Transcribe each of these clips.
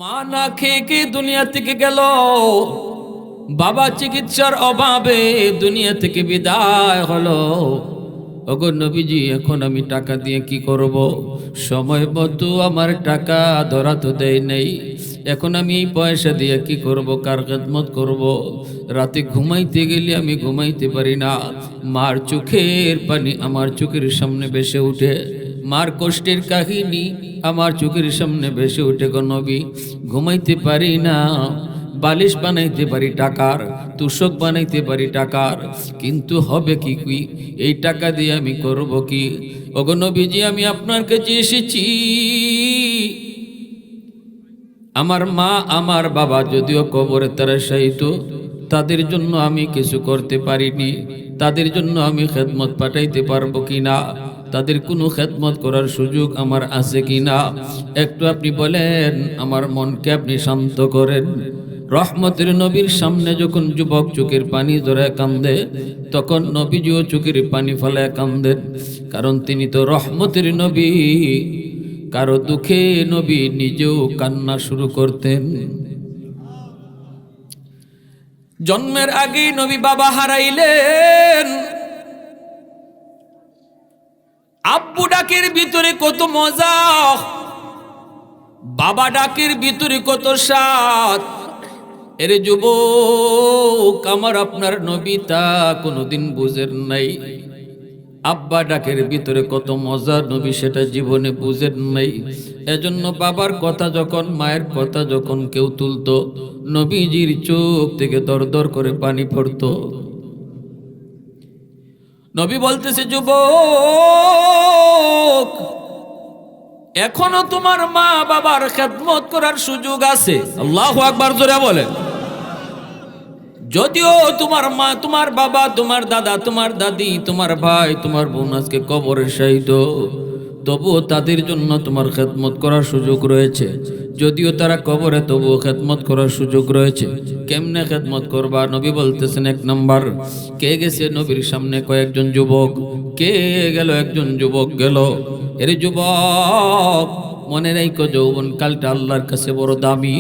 মা না খেয়ে কি দুনিয়া থেকে গেল, বাবা চিকিৎসার অভাবে দুনিয়া থেকে বিদায় হলো। ওগো নবীজি, এখন আমি টাকা দিয়ে কি করব? সময় মতো আমার টাকা ধরা তো দেয় নেই। এখন আমি এই পয়সা দিয়ে কি করব? কার খেদমত করব? রাতে ঘুমাইতে গেলে আমি ঘুমাইতে পারি না। মার চোখের পানি আমার চোখের সামনে ভেসে উঠে, মার কষ্টের কাহিনী আমার চোখের সামনে ভেসে উঠে। গো নবী, ঘুমাইতে পারি না। বালিশ বানাইতে পারি টাকার, তুষক বানাইতে পারি টাকার, কিন্তু হবে কি কি? এই টাকা দিয়ে আমি করব কি? ওগো নবীজি, আমি আপনার কাছে এসেছি। আমার মা আমার বাবা যদিও কবরে তারা শায়িত, তাদের জন্য আমি কিছু করতে পারিনি। তাদের জন্য আমি খেদমত পাঠাইতে পারবো কিনা, তাদের কোনো খেদমত করার সুযোগ আমার আছে কিনা, একটু আপনি বলেন। আমার মনকে আপনি শান্ত করেন। রহমতের নবীর সামনে যখন যুবক চোখের পানি ধরে কান্দে, তখন নবীজিও চোখের পানি ফেলায় কান্দেন, কারণ তিনি তো রহমতের নবী। কারো দুঃখে নবী নিজেও কান্না শুরু করতেন। জন্মের আগেই নবী বাবা হারাইলেন। আব্বু ডাকের ভিতরে কত মজা, বাবা ডাকের ভিতরে কত স্বাদ। এর যুবক, আমার আপনার নবী তা কোনোদিন বুঝেন নাই। আব্বা ডাকের ভিতরে কত মজা, নবী সেটা জীবনে বুঝেন নাই। এজন্য বাবার কথা যখন, মায়ের কথা যখন কেউ তুলতো, নবীজির চোখ থেকে দর দর করে পানি পড়তো। নবী বলতেছে, যুবক, এখনো তোমার মা বাবার খেদমত করার সুযোগ আছে। আল্লাহু আকবার জোরে বলেন। যদিও তোমার মা, তোমার বাবা, তোমার দাদা, তোমার দাদি, তোমার ভাই, তোমার বোন আজকে কবরে শায়িত, তবুও তাদের জন্য তোমার খেদমত করার সুযোগ রয়েছে। যদিও তারা কবরে, তবুও খেদমত করার সুযোগ রয়েছে। কেমনে খেদমত করবা? নবী বলতেছেন, এক নাম্বার, কে গেছে নবীর সামনে? কয়েকজন যুবক। কে গেল? একজন যুবক গেল। এর যুবক, মনে রাখো, যৌবন কালটা আল্লাহর কাছে বড় দামি।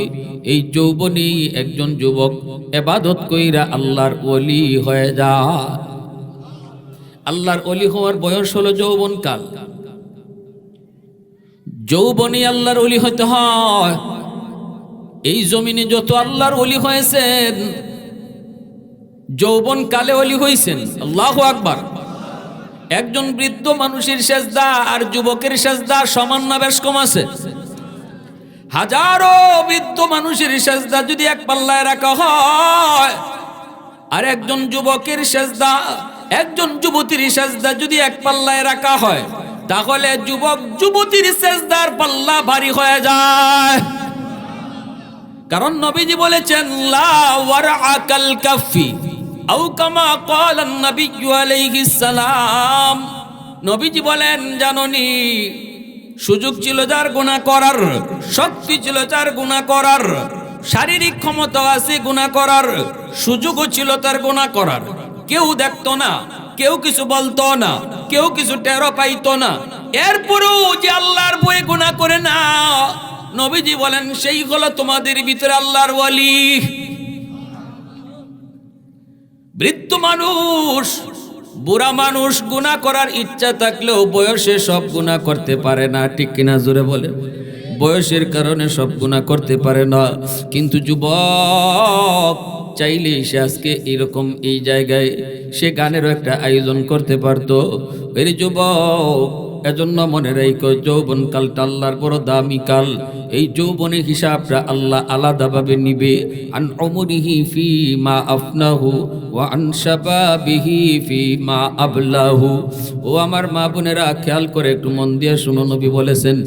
এই যৌবনী একজন যুবক ইবাদত কইরা আল্লাহর ওলি হয়ে যায়। আল্লাহর ওলি হওয়ার বয়স হলো যৌবন কাল। যৌবনী আল্লাহর ওলি হতে হয়। এই জমিনে যত আল্লাহর ওলি হয়েছেন, যৌবন কালে ওলি হয়েছেন। আল্লাহু আকবার। একজন বৃদ্ধ মানুষের সেজদা আর যুবকের সেজদা সমান না বেশ কম আছে? হাজারো বৃদ্ধ মানুষের সেজদা যদি এক পাল্লায় রাখা হয়, আর একজন যুবকের সেজদা, একজন যুবতীর সেজদা যদি এক পাল্লায় রাখা হয়, তাহলে যুবক যুবতীর সেজদার পাল্লা ভারী হয়ে যায়। কারণ নবীজি বলেছেন, লা ওয়ারআকাল কাফি আও কামা ক্বালা নবী আলাইহিস সালাম। নবীজি বলেন, জাননি, সুযোগ ছিল যার গুনাহ করার, শক্তি ছিল যার গুনাহ করার, শারীরিক ক্ষমতা আছে গুনাহ করার, সুযোগও ছিল তার গুনাহ করার। কেউ দেখতো না, কেউ কিছু বলতো না, কেউ কিছু টেরো পাইতো না। এরপরও যে আল্লাহর ভয়ে গুনাহ করে না, নবীজি বলেন, সেই হলো তোমাদের ভিতরে আল্লাহর ওয়ালি। বৃদ্ধ মানুষ, বুড়া মানুষ গুনাহ করার ইচ্ছা থাকলেও বয়সে সব গুনাহ করতে পারে না। ঠিক কিনা জোরে বলে? বয়সের কারণে সব গুনাহ করতে পারে না। কিন্তু যুবক চাইলে সে আজকে এরকম এই জায়গায় সে গানেরও একটা আয়োজন করতে পারতো। এর যুবক, এজন্য মনে রাখো, যৌবন কালটা আল্লাহর বড় দামি কাল। এই যৌবনের হিসাবটা আল্লাহ আলাদাভাবে নিবে। আন উমরিহি ফি মা আফনাহু ওয়া আন শাবাবিহি ফি মা আবলাহু। ও আমার মা বোনেরা, খেয়াল করে একটু মন দিয়ে শুনো। নবী বলেছেন,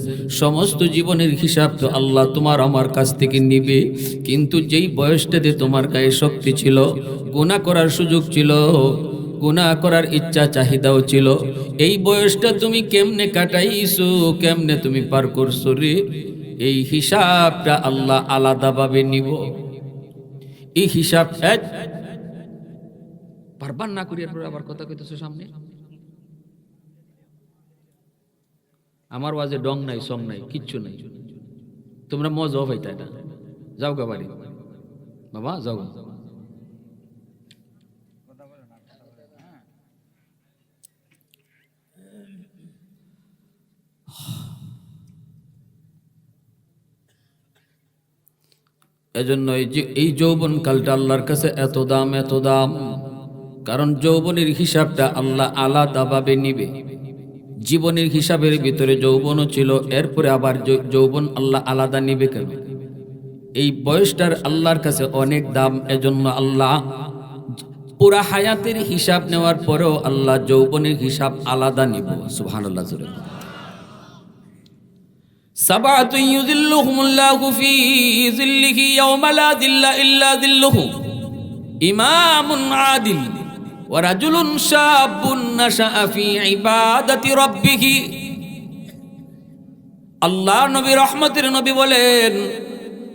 সমস্ত জীবনের হিসাব তো আল্লাহ তোমার আমার কাছ থেকে নিবে, কিন্তু যেই বয়সটাতে তোমার গায়ে শক্তি ছিল, গুনাহ করার সুযোগ ছিল, গুনাহ করার ইচ্ছা চাহিদাও ছিল, এই বয়সটা তুমি কেমনে কাটাইছো, কেমনে তুমি পার করছো রে, এই হিসাবটা আল্লাহ আলাদাভাবে নিব। এই হিসাব পারবার না করিয়ার পর আবার কথা কইতেছো সামনে। আমার ওয়াজে ডং নাই, সং নাই, কিচ্ছু নাই, তোমরা মজাও পাইতা না। যাও গা বাড়ি বাবা, যাও। এজন্য এই যৌবন কালটা আল্লাহর কাছে এত দাম, এত দাম, কারণ যৌবনের হিসাবটা আল্লাহ আলাদাভাবে নিবে। জীবনের হিসাবের ভিতরে যৌবনও ছিল, এরপরে আবার যৌবন আল্লাহ আলাদা নিবে কেন? এই বয়সটার আল্লাহর কাছে অনেক দাম। এজন্য আল্লাহ পুরা হায়াতের হিসাব নেওয়ার পরেও আল্লাহ যৌবনের হিসাব আলাদা নিব। সুবহানাল্লাহ। সাবাতু ইউযিল্লুহুমুল্লাহু ফি যিল্লিহি ইয়াওমা লা যিল্লা ইল্লা যিল্লুহু, ইমামুন আদিল ওয়া রাজুলুন শাবুন নাশাআ ফি ইবাদাতি রাব্বিহি। আল্লাহ নবী, রহমতের নবী বলেন,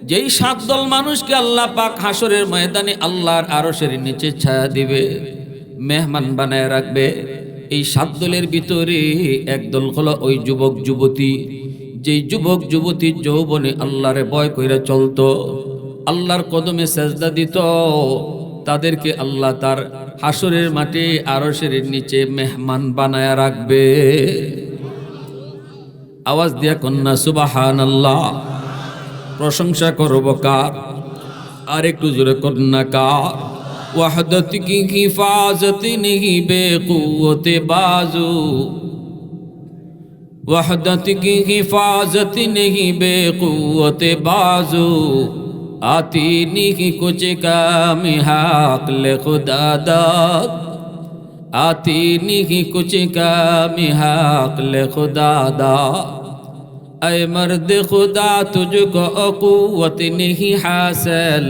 যেই 7 দল মানুষকে আল্লাহ পাক হাসরের ময়দানে আল্লাহর আরশের নিচে ছায়া দিবে, মেহমান বানায় রাখবে, এই 7 দলের ভিতরে এক দল হলো ওই যুবক যুবতী, যেই যুবক যুবতী যৌবনে আল্লাহরে ভয় কইরা চলতো, আল্লাহর কদমে সেজদা দিত, তাদেরকে আল্লাহ তার হাসরের মাঠে আরশের নিচে মেহমান বানায় রাখবে। আওয়াজ দিয়া কন্যা সুবহানাল্লাহ। প্রশংসা করব কার? আর একটু জোরে কন্যা কার? ওয়াহদত কি হিফাজত নেহি বেকুওতে বাজু, वहदत की हिफाजत नहीं बेकुवत बाजू, आती नहीं कुछ काम हाक़ल खुदा दाद, आती नहीं कुछ काम हाक़ल खुदा दाद। ऐ मर्द खुदा तुझको क़ुव्वत नहीं हासिल,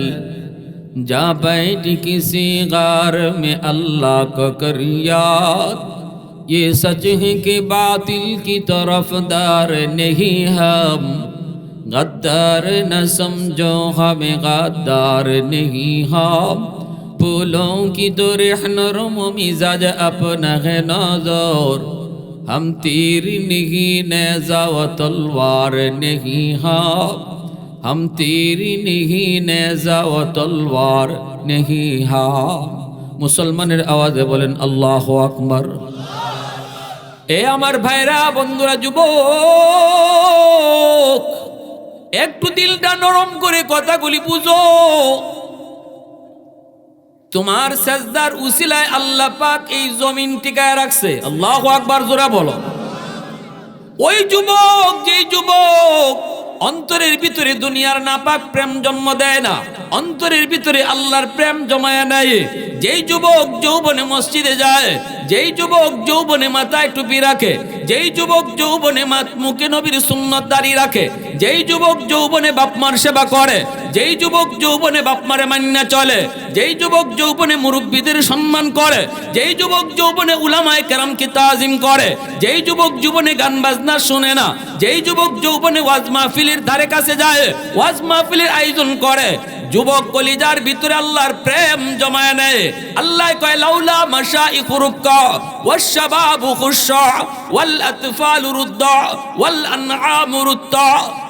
जा बैठ किसी गार में अल्लाह को कर याद, ये सच है कि बातिल की तरफदार नहीं हम, गद्दार न समझो हमें गद्दार नहीं हम, फूलों की तो रहनुम मिजाज अपना है नज़र, हम तीर नहीं नेज़ा व तलवार नहीं हम तीर नहीं नेज़ा व तलवार नहीं हम। मुसलमाনের আওয়াজে বলেন আল্লাহু আকবার। এ আমার ভাইরা, বন্ধুরা, যুবক, একটু দিলটা নরম করে কথাগুলি বুঝো। তোমার সাজদার উসিলায় আল্লাহ পাক এই জমিন টিকায় রাখছে। আল্লাহু আকবার, জোরে বলো। ওই যুবক, যেই যুবক অন্তরের ভিতরে দুনিয়ার নাপাক প্রেম জন্ম দেয় না, অন্তরের ভিতরে আল্লাহর প্রেম জমায় নাই, যেই যুবক যৌবনে মসজিদে যায়, যেই যুবক যৌবনে মাথায় টুপি রাখে, যেই যুবক যৌবনে মুখে নবীর সুন্নত দাঁড়িয়ে রাখে, যেই যুবক যৌবনে বাপমার সেবা করে, যেই যুবক যৌবনে বাপমারে মান্না চলে, যেই যুবক যৌবনে মুরব্বীদের সম্মান করে, যেই যুবক যৌবনে উলামায়ে কেরামকে তাজিম করে, যেই যুবক যৌবনে গান বাজনা শুনে না, যেই যুবক যৌবনে ওয়াজ মাহফিলের ধারে কাছে যায়, ওয়াজ মাহফিলের আয়োজন করে, যুবক কলিজার ভিতরে আল্লাহর প্রেম জমায় নেয়। আল্লাহ কয়, লাউলা মাশাইখু রুক্কা ওয়াশ শাবাবু খুশা ওয়াল আতফালু রুদ্দা ওয়াল আনআমু রুদ্দা।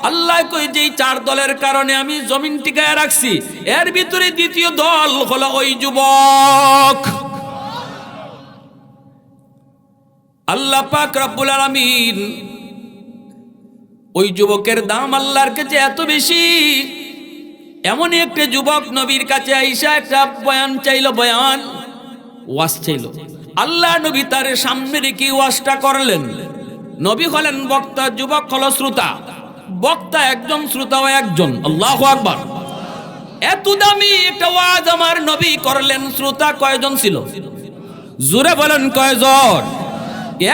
আল্লাহ কয়, যেই 4 দলের কারণে আমি জমিন টিকায় রাখছি, এর ভিতরে দ্বিতীয় দল হলো ওই যুবক। আল্লাহ পাক রব্বুল আলামিন ওই যুবকের দাম আল্লাহর কাছে এত বেশি। এমন একটা যুবক নবীর কাছে আইসা একটা বয়ান চাইলো, বয়ান ওয়াজ চাইলো। আল্লাহ নবী তার সামনে রেখে ওয়াজটা করলেন। নবী হলেন বক্তা, যুবক হলো শ্রোতা। বক্তা একজন, শ্রোতাও একজন। আল্লাহু আকবার। এত দামি একটা ওয়াজ আমার নবী করলেন, শ্রোতা কয়জন ছিল? জোরে বলেন, কয়জন?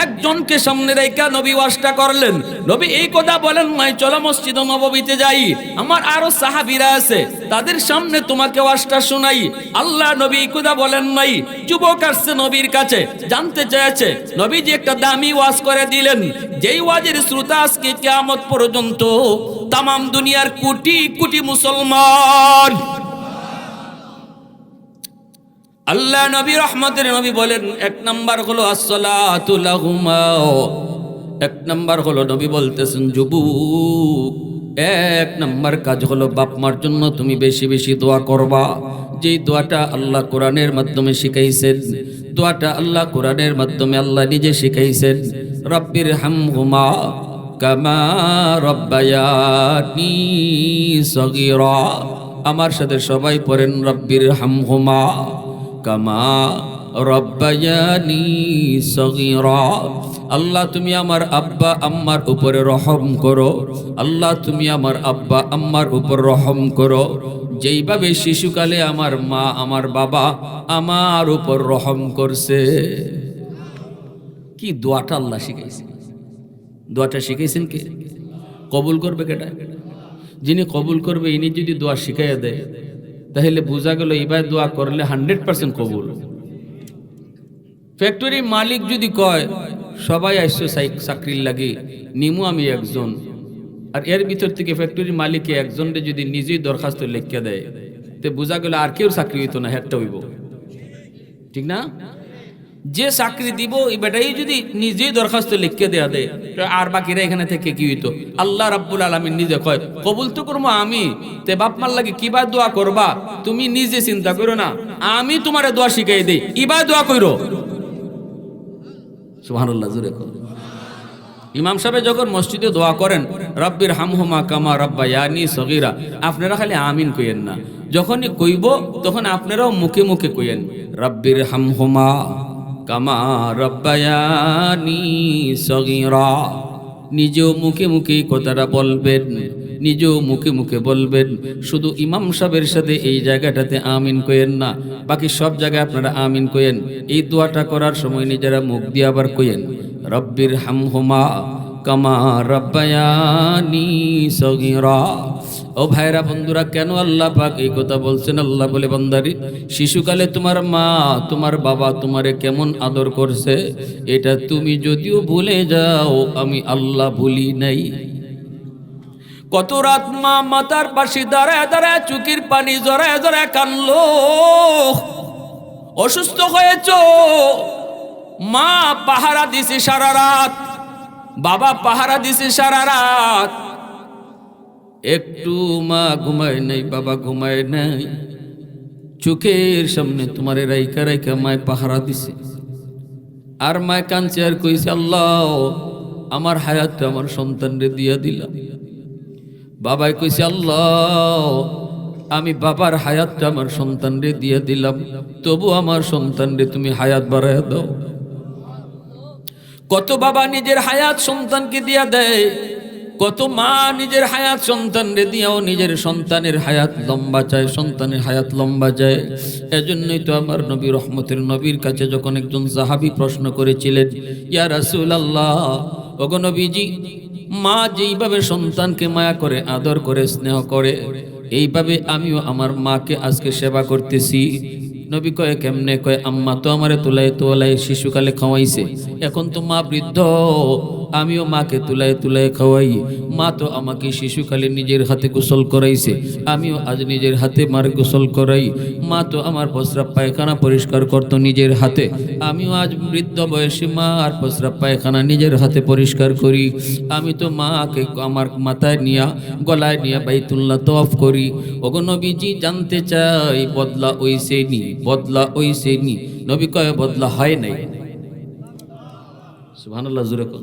একজনকে সামনে রেখে নবী ওয়াজটা করলেন। নবী এই কথা বলেন নাই, চলো মসজিদ নববীতে যাই, আমার আরো সাহাবীরা আছে, তাদের সামনে তোমাকে ওয়াজটা শোনাই। আল্লাহ নবী এই কথা বলেন নাই। যুবক আসছে নবীর কাছে, জানতে চেয়েছে। নবী যে একটা দামি ওয়াজ করে দিলেন, যেই ওয়াজের শ্রোতা আজকে কিয়ামত পর্যন্ত তাম দুনিয়ার কোটি কোটি মুসলমান। আল্লাহ নবী, রহমতের নবী বলেন, 1 নাম্বার হলো আসসালাতু লাহুমা। 1 নাম্বার হলো নবী বলতেছেন, যুবক এক নাম্বার কাজ হলো বাপ মার জন্য তুমি বেশি বেশি দোয়া করবা। যেই দোয়াটা আল্লাহ কোরআনের মাধ্যমে শিখাইছেন, দোয়াটা আল্লাহ কোরআনের মাধ্যমে আল্লাহ নিজে শিখাইছেন, রব্বির হামহুমা কামা রব্বায়ানি সগীরা। আমার সাথে সবাই পড়েন, রব্বির হামহুমা কামা রব্বায়ানি সগীরা। আল্লাহ তুমি আমার আব্বা আম্মার উপরে রহম করো, আল্লাহ তুমি আমার আব্বা আম্মার উপর রহম করো, যেইভাবে শিশুকালে আমার মা আমার বাবা আমার উপর রহম করছে। কি দোয়াটা আল্লাহ শিখাইছে, দোয়াটা শিখাইছেন কে? কবুল করবে কেটা? যিনি কবুল করবে ইনি যদি দোয়া শিখাইয়া দেয় তাহলে বোঝা গেল এবার দোয়া করলে 100% কবুল। ফ্যাক্টরি মালিক যদি কয় সবাই আসছো চাকরির লাগে, নিমু আমি একজন, আর এর ভিতর থেকে ফ্যাক্টরি মালিকে একজনকে যদি নিজেই দরখাস্ত লিখিয়া দেয় তে বোঝা গেল আর কেউ চাকরি হইতো না, হেরটা হইব, ঠিক না? যে চাকরি দিব এই বেটাই যদি নিজেই দরখাস্ত লিখিয়ে দেয়া দেয় আর বাকিরা এখানে থেকে কি হইতো? আল্লাহ রাব্বুল আলামিন নিজে কয় কবুল তো করবো আমি, তে বাপ মার লাগে কিবা দোয়া করবা তুমি নিজে চিন্তা করো না, আমি তোমারে দোয়া শিখাই দেই, ইবা দোয়া কইরো। সুবহানাল্লাহ, জোরে কর। ইমাম সাহেব যখন মসজিদে দোয়া করেন রব্বির হামহুমা কামা রব্বায়ানি সগীরা, আপনারা খালি আমিন কইেন না, যখনই কইব তখন আপনারাও মুখে মুখে কইেন রব্বির হামহুমা কামা রব্বায়ানি সগীরা। নিজেও মুখে মুখে কথাটা বলবেন, নিজেও মুখে মুখে বলবেন। শুধু ইমাম সাহেবের সাথে এই জায়গাটাতে আমিন কইেন না, বাকি সব জায়গায় আপনারা আমিন কইেন। এই দোয়াটা করার সময় নিজেরা মুখ দিয়ে আবার কইেন রব্বির হামহুমা কামা রব্বায়ানি সগীরা। ও ভাইরা বন্ধুরা, কেন আল্লাহ পাক এই কথা বলছেন? আল্লাহ বলে বান্দারি শিশুকালে তোমার মা তোমার বাবা তোমারে কেমন আদর করছে এটা তুমি যদিও ভুলে যাও, আমি আল্লাহ ভুলি নাই। কত রাত মা মাতার পাশে দাঁড়ায় দাঁড়ায় চোখের পানি জড়ায় জড়ায় কানলো। অসুস্থ হয়েছ, মা পাহারা দিছে সারা রাত, বাবা পাহারা দিছে সারা রাত, একটু মা ঘুমায় নাই বাবা ঘুমায় নাই, চোখের সামনে তোমারে রাইকা রাইকা মায় পাহারা দিছে। আর মায় কাঁদছে আর কইছে আল্লাহ আমার হায়াতটা আমার সন্তানরে দিয়া দিলাম। বাবাই কইছে আল্লাহ আমি বাবার হায়াতটা আমার সন্তানরে দিয়া দিলাম, তবু আমার সন্তানরে তুমি হায়াত বাড়ায় দাও। কত বাবা নিজের হায়াত সন্তানকে দিয়া দেয়, কত মা নিজের হায়াত সন্তানরে দিয়াও নিজের সন্তানের হায়াত লম্বা চায়, সন্তানের হায়াত লম্বা যায়। এজন্যই তো আমার নবী রহমতের নবীর কাছে যখন একজন সাহাবী প্রশ্ন করেছিলেন ইয়া রাসূলুল্লাহ, ওগো নবীজি মা যেইভাবে সন্তানকে মায়া করে আদর করে স্নেহ করে এইভাবে আমিও আমার মাকে আজকে সেবা করতেছি। নবী কয় কেমনে? কয় আম্মা তো আমারে তুলায় তোলায় শিশুকালে খাওয়াইছে, এখন তো মা বৃদ্ধ, আমিও মাকে তুলায় তুলায় খাওয়াই। মা তো আমাকে শিশুকালে নিজের হাতে গোসল করাইছে, আমিও আজ নিজের হাতে মার গোসল করাই। মা তো আমার প্রস্রাব পায়খানা পরিষ্কার করতো নিজের হাতে, আমিও আজ বৃদ্ধ বয়সে মা আর প্রস্রাব পায়খানা নিজের হাতে পরিষ্কার করি। আমি তো মাকে আমার মাথায় নিয়া গলায় নিয়া বাইতুল্লাহ তওয়াফ করি। ওগো নবীজি জানতে চাই বদলা ওইছে নি, বদলা ওইছে নি? নবী কয় বদলা হয় নাই। সুবহানাল্লাহ, জোরে কর।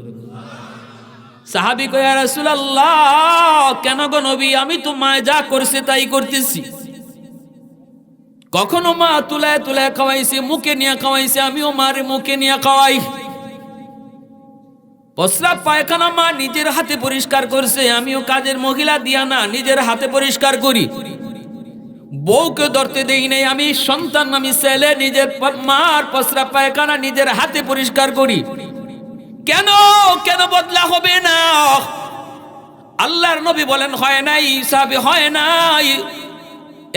সাহাবী কয় ইয়া রাসূলুল্লাহ কেন গো নবী, আমি তো মা যা করছে তাই করতেছি। কখনো মা তুলায় তুলায় খাওয়াইছে, মুখে নিয়ে খাওয়াইছে, আমিও মারে মুখে নিয়ে খাওয়াই। প্রস্রাব পায়খানা মা নিজের হাতে পরিষ্কার করছে, আমিও কাজের মহিলা দিয়া না নিজের হাতে পরিষ্কার করি। বউকে ধরতে দেই নাই, আমি সন্তান আমি ছেলে নিজের মার প্রস্রাব পায়খানা নিজের হাতে পরিষ্কার করি। কেন কেন বদলা হবে না? আল্লাহর নবী বলেন হয় নাই, সাহাবী হয় নাই।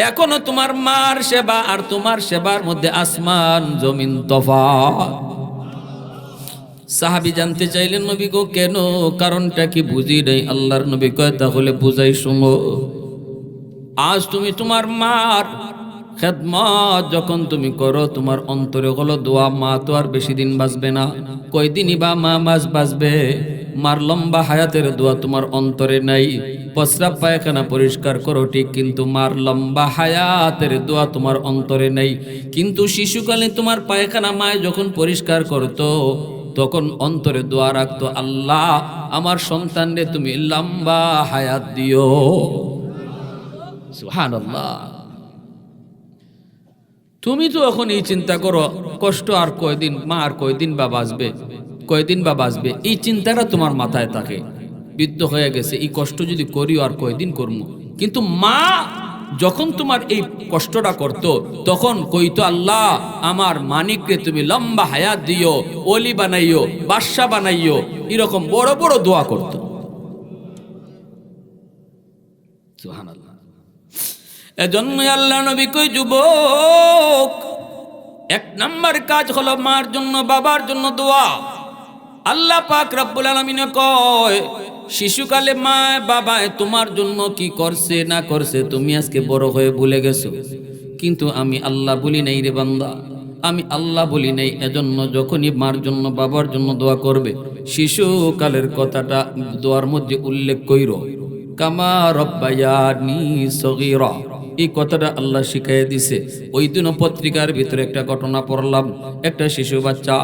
এখনো তোমার মার সেবা আর তোমার সেবার মধ্যে আসমান জমিন তফাৎ। সাহাবী জানতে চাইলেন নবী গো কেন, কারণটা কি বুঝি নাই। আল্লাহর নবী কয় তাহলে বুঝাই শুনো। আজ তুমি তোমার মার খেদমত যখন তুমি করো, তোমার অন্তরে হলো দোয়া, মা তো আর বেশি দিন বাঁচবে না, কয়দিনই বা মা মাস বাঁচবে। মার লম্বা হায়াতের দোয়া তোমার অন্তরে নাই। প্রস্রাব পায়খানা পরিষ্কার করো ঠিক, কিন্তু মার লম্বা হায়াতের দোয়া তোমার অন্তরে নাই। কিন্তু শিশুকালে তোমার পায়খানা মায় যখন পরিষ্কার করতো তখন অন্তরে দোয়া রাখতো, আল্লাহ আমার সন্তানরে তুমি লম্বা হায়াত দিও। সুবহানাল্লাহ। তুমি তো এখন এই চিন্তা করো কষ্ট আর কয়দিন, মা আর কয়দিন বা বাঁচবে, কয়দিন বা বাঁচবে, এই চিন্তাটা তোমার মাথায় থাকে। বৃদ্ধ হয়ে গেছে, এই কষ্ট যদি করিও আর কয়দিন করবো। কিন্তু মা যখন তোমার এই কষ্টটা করতো তখন কইতো, আল্লাহ আমার মানিকরে তুমি লম্বা হায়াত দিও, ওলি বানাইও, বাদশা বানাইও, এরকম বড় বড় দোয়া করতো। সুবহানাল্লাহ। এজন্য আল্লাহ নবী কই, যুবক, এক নাম্বার কাজ হলো মার জন্য বাবার জন্য দোয়া। আল্লাহ পাক রব্বুল আলামিন কয়, শিশুকালে মা বাবায় তোমার জন্য কি করছে না করছে তুমি আজকে বড় হয়ে ভুলে গেছো, কিন্তু আমি আল্লাহ বলি নাই রে বান্দা, আমি আল্লাহ বলি নাই। এজন্য যখনই মার জন্য বাবার জন্য দোয়া করবে, শিশুকালের কথাটা দোয়ার মধ্যে উল্লেখ কইরো, কামা রব্বায়ানি সগীরা, এই কথাটা আল্লাহ শিখাই দিছে। ওই দিনও পত্রিকার ভিতরে একটা ঘটনা পড়লাম, একটা শিশু বাচ্চা,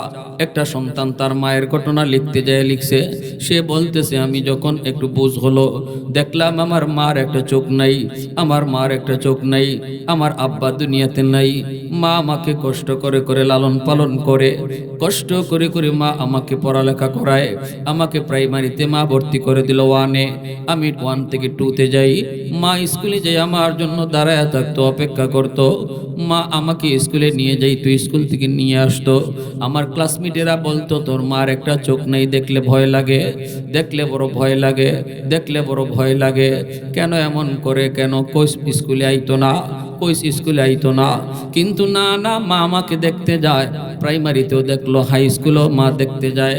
একটা সন্তান তার মায়ের ঘটনা লিখতে যায় লিখছে, সে বলতেছে, আমি যখন একটু বুঝ হলো দেখলাম আমার মার একটা চোখ নাই, আমার মার একটা চোখ নাই, আমার আব্বা দুনিয়াতে নাই, মা আমাকে কষ্ট করে করে লালন পালন করে, কষ্ট করে করে মা আমাকে পড়ালেখা করায়, আমাকে প্রাইমারিতে মা ভর্তি করে দিল 1-এ, আমি 1 থেকে 2-তে যাই, মা স্কুলে যাই আমার জন্য দাঁড়ায় থাকতো, অপেক্ষা করতো, মা আমাকে স্কুলে নিয়ে যাইতো, স্কুল থেকে নিয়ে আসতো। আমার ক্লাসমেটেরা বলতো, তোর মার একটা চোখ নেই, দেখলে ভয় লাগে, দেখলে বড় ভয় লাগে, দেখলে বড় ভয় লাগে, কেন এমন করে, কেন কই স্কুলে আইতো না, কই স্কুলে আইতো না। কিন্তু না না, মা আমাকে দেখতে যায়, প্রাইমারিতেও দেখলো, হাই স্কুলেও মা দেখতে যায়।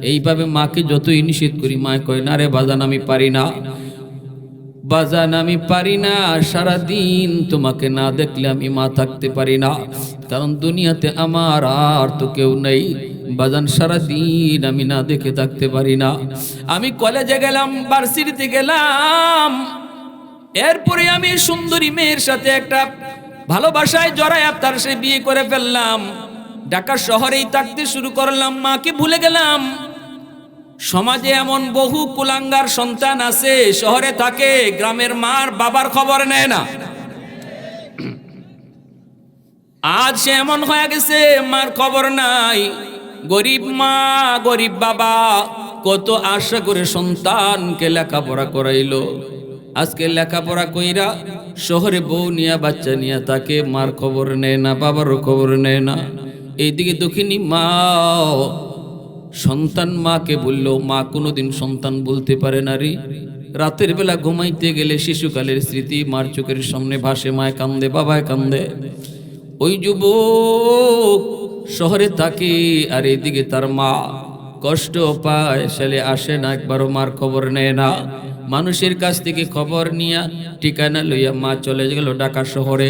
এইভাবে মাকে যতই নিষেধ করি, মা কয়, না রে বাজান আমি পারি না, বাজান আমি পারি না, সারাদিন তোমাকে না দেখলে আমি মা থাকতে পারি না, কারণ দুনিয়াতে আমার আর তো কেউ নেই বাজান, সারাদিন আমি না দেখে থাকতে পারি না। আমি কলেজে গেলাম, ভার্সিটিতে গেলাম, এরপরে আমি সুন্দরী মেয়ের সাথে একটা ভালোবাসায় জড়ায় তার সে বিয়ে করে ফেললাম, ঢাকা শহরেই থাকতে শুরু করলাম, মাকে ভুলে গেলাম। সমাজে এমন বহু কুলাঙ্গার সন্তান আছে, শহরে থাকে, গ্রামের মার বাবার খবর নেয় না। আজ সে এমন হয়ে গেছে, মার খবর নাই, গরিব মা গরিব বাবা কত আশা করে সন্তানকে লেখাপড়া করাইলো, আজকে লেখাপড়া কইরা শহরে বউ নিয়া বাচ্চা নিয়া তাকে, মার খবর নেয় না, বাবারও খবর নেয় না। এইদিকে দক্ষিণী মা, সন্তান মাকে বললেও মা কোনোদিন সন্তান বলতে পারে না রে। রাতের বেলা ঘুমাইতে গেলে শিশুকালের স্মৃতি মার চোখের সামনে ভাসে, মায় কান্দে, বাবায় কান্দে। ওই যুবক শহরে থাকে, আর এদিকে তার মা কষ্ট পায়, ছেলে আসে না, একবারও মার খবর নেয় না। মানুষের কাছ থেকে খবর নিয়া ঠিকানা লইয়া মা চলে গেল ঢাকা শহরে,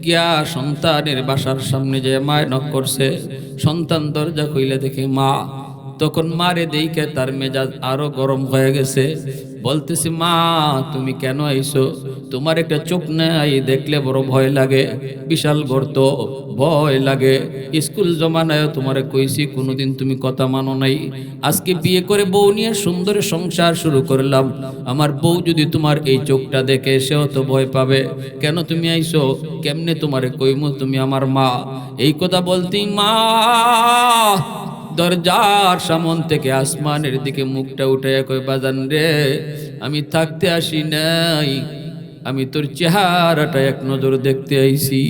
গিয়া সন্তানের বাসার সামনে যে মায় নক করছে, সন্তান দরজা খুইলে দেখে মা। তখন মারে দেইকে তার মেজাজ আরো গরম হয়ে গেছে, বলতেছে, মা তুমি কেন আইছো, তোমার একটা চোখ নাই, দেখলে বড় ভয় লাগে, বিশাল গর্ত, ভয় লাগে, স্কুল জমানায় তোমারে কইছি, কোনোদিন তুমি কথা মানো নাই, আজকে বিয়ে করে বউ নিয়ে সুন্দর সংসার শুরু করলাম, আমার বউ যদি তোমার এই চোখটা দেখে সেও তো ভয় পাবে, কেন তুমি আইছো, কেমনে তোমারে কইমু তুমি আমার মা। এই কথা বলতেই মা দরজার সামন থেকে আসমানের দিকে মুখটা উঠাইয়া কই, বাজান রে আমি থাকতে আসি নাই, আমি তোর চেহারাটা এক নজর দেখতে আইছি।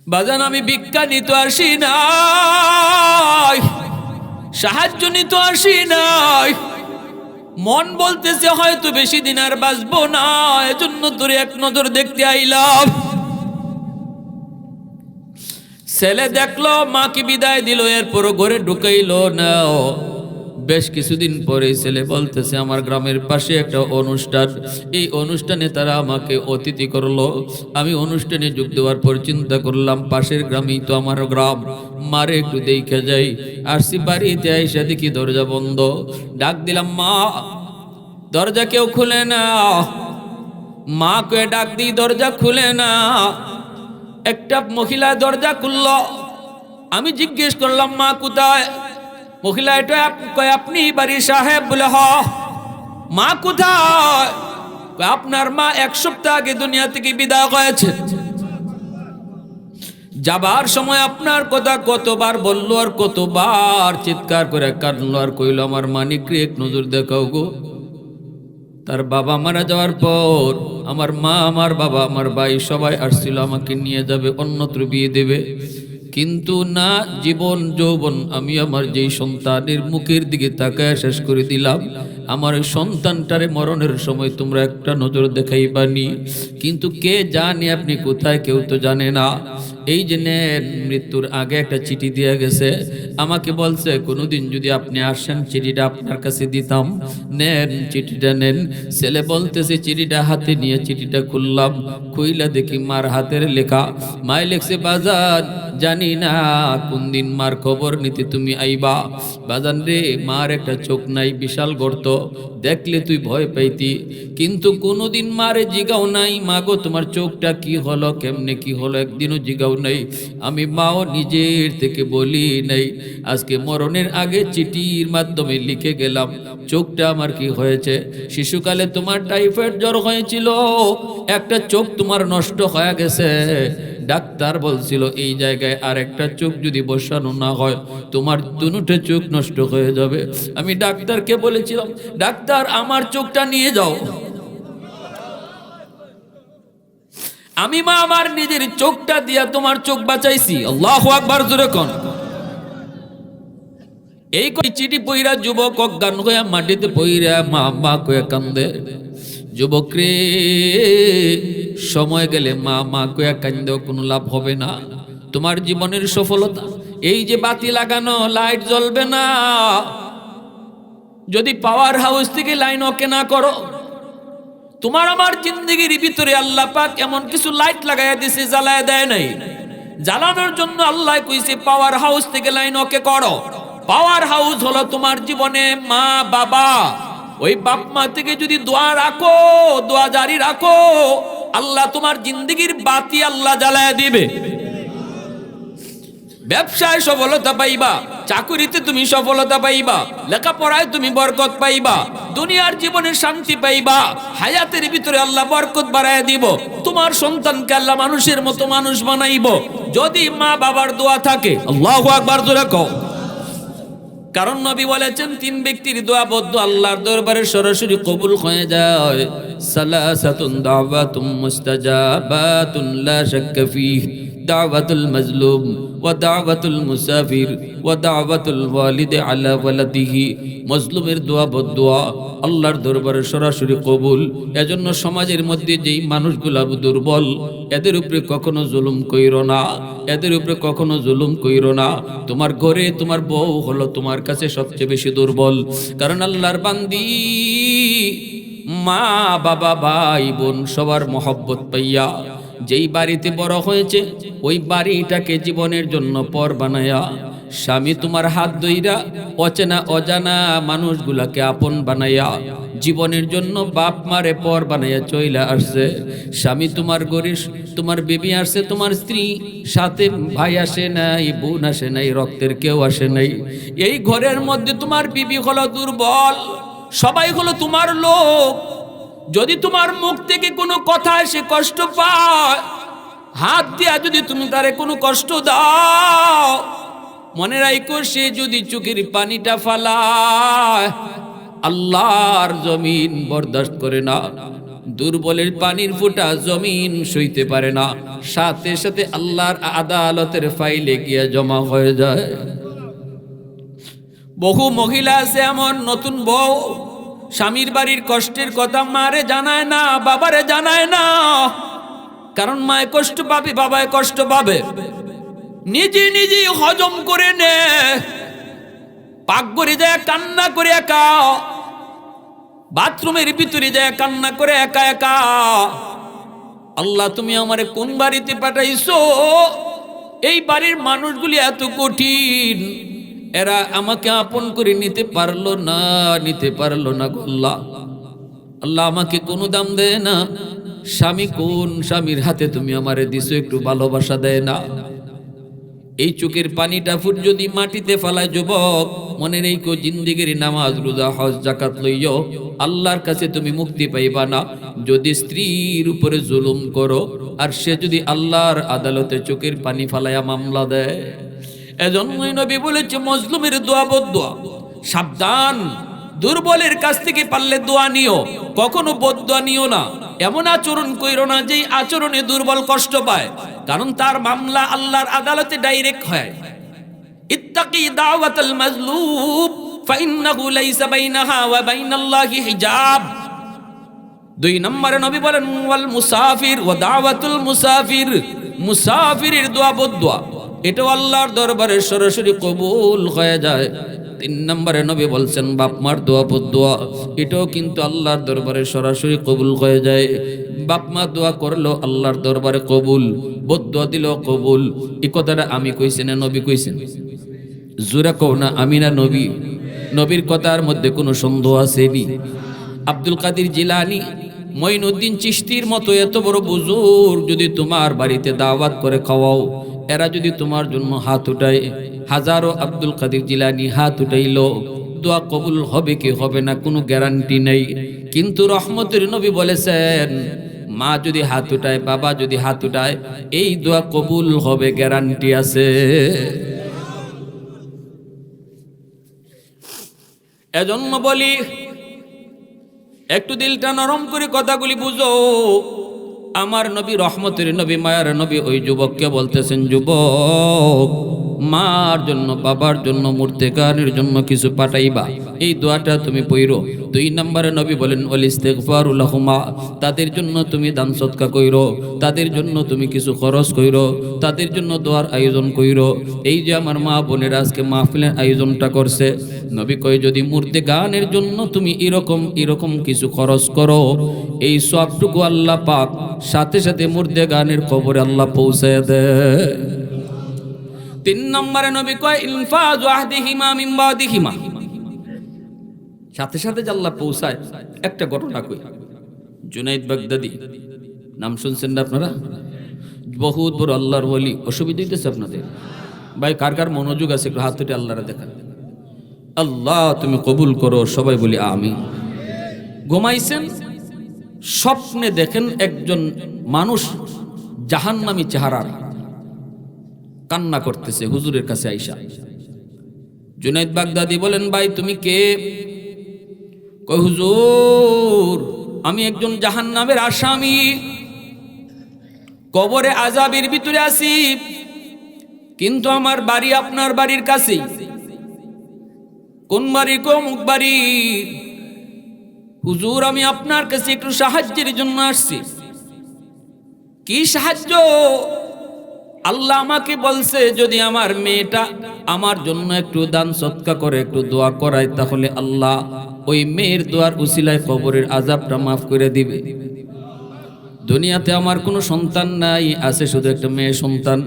বাজান আমি ভিক্ষা নিতে আসি নাই, সাহায্য নিতে আসি নাই, মন বলতেছে হয়তো বেশি দিন আর বাঁচবো না, এজন্য তোর এক নজর দেখতে আইলাম। ছেলে দেখলো, মাকে বিদায় দিল, এরপর ঘরে ঢুকাইলো না, বেশ কিছুদিন পরে ছেলে বলতেছে আমার গ্রামের পাশে একটা অনুষ্ঠান, এই অনুষ্ঠানে তারা আমাকে অতিথি করলো। আমি অনুষ্ঠানে যোগ দেওয়ার পর চিন্তা করলাম পাশের গ্রামেই তো আমার গ্রাম, মারে একটু দেখে যাই। আসছি বাড়িতে আইসা দেখি দরজা বন্ধ। ডাক দিলাম মা, দরজা কেউ খুলে না। মা কে ডাক দিই, দরজা খুলে না। একটা মহিলা দরজা খুলল। আমি জিজ্ঞেস করলাম মা কোথায়? মহিলা এটা আপনি বাড়ির সাহেব? বলে হ। মা কোথায়? আপনার মা এক সপ্তাহ আগে দুনিয়া থেকে বিদায় হয়েছে। যাবার সময় আপনার কথা কতবার বললো আর কতবার চিৎকার করে কাঁদলো আর কইল আমার মানিকরে এক নজর দেখাও গো। তার বাবা মারা যাওয়ার পর আমার মা, আমার বাবা, আমার ভাই সবাই আসছিল আমাকে নিয়ে যাবে, অন্যত্র বিয়ে দেবে। কিন্তু না, জীবন যৌবন আমি আমার যেই সন্তানের মুখের দিকে তাকায় শেষ করে দিলাম। আমার ওই সন্তানটারে মরণের সময় তোমরা একটা নজর দেখাইবানি, কিন্তু কে জানে আপনি কোথায়, কেউ তো জানে না। এই যে নেন, মৃত্যুর আগে একটা চিঠি দিয়ে গেছে, আমাকে বলছে কোনোদিন যদি আপনি আসেন চিঠিটা আপনার কাছে দিতাম। নেন চিঠিটা নেন। ছেলে বলতেছে চিঠিটা হাতে নিয়ে চিঠিটা খুললাম, খুইলা দেখি মার হাতের লেখা। মায় লেখছে বাজান জানি না কোন দিন মার খবর নিতে তুমি আইবা। বাজান রে, মার একটা চোখ নাই, বিশাল গর্ত, দেখলে তুই ভয় পাইতি, কিন্তু কোনোদিন মারে জিগাও নাই মা গো তোমার চোখটা কি হলো, কেমনে কি হলো, একদিনও জিগাও নাই। আমি মাও নিজের থেকে বলি নাই, আজকে মরণের আগে চিঠির মাধ্যমে লিখে গেলাম চোখটা আমার কি হয়েছে। শিশুকালে তোমার টাইফয়েড জ্বর হয়েছিল, একটা চোখ তোমার নষ্ট হয়ে গেছে। ডাক্তার বলছিল এই জায়গায় আর একটা চোখ যদি বসানো না হয় তোমার দুটো চোখ নষ্ট হয়ে যাবে। আমি ডাক্তারকে বলেছিলাম ডাক্তার আমার চোখটা নিয়ে যাও। আমি মা আমার নিজের চোখটা দিয়া তোমার চোখ বাঁচাইছি। আল্লাহু আকবার জোরে কোন। এই চিঠি পইরা যুবক অজ্ঞান হইয়া মাটিতে পইরা মা মা কয়ে কান্দে। যুবক রে, সময় গেলে মা মা কয়ে কান্দেও কোনো লাভ হবে না। তোমার জীবনের সফলতা এই যে বাতি লাগানো, লাইট জ্বলবে না যদি পাওয়ার হাউস থেকে লাইন ওকে না করো। তোমার আমার জিন্দগির ভিতরে আল্লাহ পাক এমন কিছু লাইট লাগাইয়া দিছে, জ্বালায় দেয় নাই। জ্বালানোর জন্য আল্লাহ কইছে পাওয়ার হাউস থেকে লাইন ওকে করো। পাওয়ার হাউস হলো তোমার জীবনে মা বাবা। ওই বাপ মা থেকে যদি দোয়া রাখো, দোয়া জারি রাখো, আল্লাহ তোমার জিন্দগির বাতি আল্লাহ জ্বালায় দিবে। ব্যবসায় সফলতা পাইবা, চাকুরিতে তুমি সফলতা পাইবা, লেখাপড়ায় তুমি বরকত পাইবা, দুনিয়ার জীবনে শান্তি পাইবা, হায়াতের ভিতরে আল্লাহ বরকত বাড়ায় দিব। তোমার সন্তানকে আল্লাহ মানুষের মতো মানুষ বানাইব যদি মা বাবার দোয়া থাকে। আল্লাহু আকবার জোরে কও। কারণ নবী বলেছেন তিন ব্যক্তির দোয়া বদ্ধ আল্লাহর দরবারে সরাসরি কবুল হয়ে যায়। সালাসাতুন দাওয়াতুম মুস্তাজাবাতুন লা শাক্কা ফীহি দাওয়াতুল মাজলুম ওয়া দাওয়াতুল মুসাফির ওয়া দাওয়াতুল ওয়ালিদি আলা ওয়ালাদিহি। মজলুমের দোয়া বদদোয়া আল্লাহর দরবারে সরাসরি কবুল। এজন্য সমাজের মধ্যে যেই মানুষগুলা দুর্বল, এদের উপরে কখনো জুলুম কইরো না, এদের উপরে কখনো জুলুম কইরো না। তোমার ঘরে তোমার বউ হলো তোমার কাছে সবচেয়ে বেশি দুর্বল। কারণ আল্লাহর বান্দি মা বাবা ভাই বোন সবার মহব্বত পাইয়া যেই বাড়িতে বড় হয়েছে ওই বাড়িটাকে জীবনের জন্য পর বানায়া, স্বামী তোমার হাত ধইরা অচেনা অজানা মানুষগুলাকে আপন বানাইয়া জীবনের জন্য বাপ মারে পর বানাইয়া চইলা আসছে। স্বামী তোমার গরিশ, তোমার বেবি আসছে, তোমার স্ত্রী সাথে ভাই আসে নাই, বোন আসে নাই, রক্তের কেউ আসে নাই। এই ঘরের মধ্যে তোমার বিবি হলো দুর্বল, সবাই হলো তোমার লোক। যদি তোমার মুখ থেকে কোনো কথা এসে কষ্ট পায়, হাত দিয়া যদি তুমি তারে কোনো কষ্ট দাও, মনে রাখো সে যদি চোখের পানিটা ফালায় আল্লাহর জমিন বরদাস্ত করে না। দুর্বলের পানির ফোঁটা জমিন সইতে পারে না, সাথে সাথে আল্লাহর আদালতের ফাইলে গিয়ে জমা হয়ে যায়। বহু মহিলা আছে এমন, নতুন বউ স্বামীর বাড়ির কষ্টের কথা মারে জানায় না, বাবারে জানায় না। কারণ মায়ে কষ্ট পাবে, বাবায় কষ্ট পাবে, নিজে নিজে হজম করে নে। পাকঘরে যায় কান্না করে একা, বাথরুমের ভিতরে যায় কান্না করে একা একা, আল্লাহ তুমি আমারে কোন বাড়িতে পাঠাইছো? এই বাড়ির মানুষগুলি এত কঠিন, এরা আমাকে আপন করে নিতে পারলো না গো আল্লাহ। আল্লাহ আমাকে কোনো দাম দেয় না। স্বামী কোন স্বামীর হাতে তুমি আমারে দিছো, একটু ভালোবাসা দেয় না। এই চোখের পানিটা ফুট যদি মাটিতে ফালায় যুবক, মনে রেখো জিন্দেগির নামাজ রোজা হজ যাকাত লইও, আল্লাহর কাছে তুমি মুক্তি পাইবা না। যদি স্ত্রীর উপরে জুলুম করো আর সে যদি আল্লাহর আদালতে চোখের পানি ফালায়া মামলা দেয়, এজন্যই নবী বলেছে মজলুমের দোয়া বদদোয়া। সাবধান, দুর্বলের কাছ থেকে পারলে দোয়া নিও, কখনো বদদোয়া নিও না। এমন আচরণ কইরো না যেই আচরণে দুর্বল কষ্ট পায়, কারণ তার মামলা আল্লাহর আদালতে ডাইরেক্ট হয়। ইত্তাকি দাওয়াতাল মাজলুম ফাইন্নাহু লাইসা বাইনাহা ওয়া বাইনাল্লাহি হিজাব। 2 নম্বরে নবী বলেন ওয়াল মুসাফির ওয়া দাওয়াতুল মুসাফির, মুসাফিরের দোয়া বদদোয়া এটাও আল্লাহর দরবারে সরাসরি কবুল হয়ে যায়। 3 নম্বরে নবী বলছেন বাপ মার দোয়া বদদোয়া এটাও কিন্তু আল্লাহর দরবারে সরাসরি কবুল হয়ে যায়। বাপ মা দোয়া করলো আল্লাহর দরবারে কবুল, বদদোয়া দিল কবুল। এই কথাটা আমি কইছি না নবী কইছেন? জোরে কও না আমি না নবী? নবীর কথার মধ্যে কোনো সন্দেহ আছে নি? আব্দুল কাদের জিলানী, মঈনুদ্দিন চিশতির মতো এত বড় বুজুর্গ যদি তোমার বাড়িতে দাওয়াত করে খাওয়াও, এরা যদি তোমার জন্য হাত উঠায়, হাজারো আব্দুল কাদের জিলানী হাত উঠাইলো, দোয়া কবুল হবে কি হবে না কোনো গ্যারান্টি নেই। কিন্তু রহমতের নবী বলেছেন মা যদি হাত উঠায়, বাবা যদি হাত উঠায়, এই দোয়া কবুল হবে, গ্যারান্টি আছে। এজন্য বলি একটু দিলটা নরম করে কথাগুলি বুঝো। আমার নবী রহমতের নবী, মায়ার নবী ওই যুবককে বলতেছেন, যুবক মার জন্য বাবার জন্য মুর্তেকানের জন্য কিছু পাঠাইবা, এই দোয়াটা তুমি পড়ো। 2 নম্বরে নবী বলেন ওয়াল ইস্তিগফারু লাহুমা, তাদের জন্য তুমি দান সদকা কইরো, তাদের জন্য তুমি কিছু খরচ কইরো, তাদের জন্য দোয়ার আয়োজন কইরো। এই যে আমার মা বোনেরা আজকে মাহফিলের আয়োজনটা করছে, নবী কয় যদি মুর্তেকানের জন্য তুমি এরকম কিছু খরচ করো, এই সবটুকু আল্লাহ পাক সাথে সাথে মুর্তেকানের কবরে আল্লাহ পৌঁছায় দেয়। 3 নম্বরে নবী কয় ইনফাজু আহদিহিমা মিন বাদিহিমা, সাথে সাথে আল্লাহ পৌঁছায়। একটা ঘটনা কই, জুনাইদ বাগদাদি নাম শুনছেন না আপনারা? বহুত বড় আল্লাহর ওলি। অসুবিধা হইতেছে আপনাদের? ভাই কার কার মনোযোগ আছে একটু হাত তুলে আল্লাহরা দেখান। আল্লাহ তুমি কবুল করো, সবাই বলি আমিন। ঘুমাইছেন, স্বপ্নে দেখেন একজন মানুষ জাহান্নামী চেহারার কান্না করতেছে হুজুরের কাছে আইসা। জুনাইদ বাগদাদি বলেন ভাই তুমি কে? কয় হুজুর আমি একজন জাহান্নামের আসামি, কবরে আযাবের ভিতরে আছি, কিন্তু আমার বাড়ি আপনার বাড়ির কাছেই। কোন বাড়ি? অমুক বাড়ি। হুজুর আমি আপনার কাছে একটু সাহায্যের জন্য আসছি। কি সাহায্য? আল্লাহ আমাকে বলছে যদি আমার মেয়েটা আমার জন্য একটু দান সদকা করে, একটু দোয়া করায়, তাহলে আল্লাহ ওই মেয়ের দোয়ার উসিলায় কবরের আযাবটা মাফ করে দিবে। দুনিয়াতে আমার কোনো সন্তান নাই, আছে শুধু একটা মেয়ে সন্তান।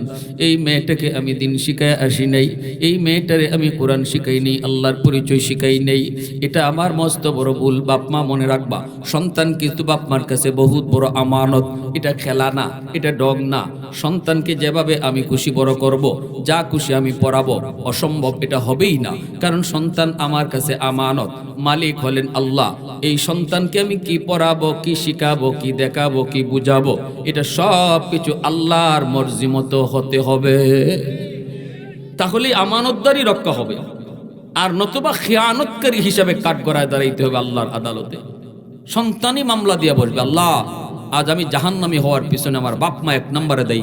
এই মেয়েটাকে আমি দিন শিখায় আসি নাই, এই মেয়েটারে আমি কোরআন শিখাই নেই, আল্লাহর পরিচয় শিখাই নেই। এটা আমার মস্ত বড় ভুল। বাপ মা মনে রাখবা, সন্তান কিন্তু বাপ মার কাছে বহুত বড় আমানত। এটা খেলা না, এটা ডগ না। সন্তানকে যেভাবে আমি খুশি বড় করব, যা খুশি আমি পড়াবো, অসম্ভব এটা হবেই না। কারণ সন্তান আমার কাছে আমানত, মালিক হলেন আল্লাহ। এই সন্তানকে আমি কি পড়াবো, কি শিখাবো, কি দেখাবো, কি বুঝাবো, এটা সব কিছু আল্লাহর মর্জি মতো হতে হবে, তাহলে আমানতদারি রক্ষা হবে। আর নতুবা খিয়ানতকারী হিসাবে কাঠগড়ায় দাঁড়াইতে হবে আল্লাহর আদালতে। সন্তানই মামলা দিয়া বলবে, আল্লাহ আজ আমি জাহান্নামী হওয়ার পিছনে আমার বাপ মা 1 নম্বরে দেই।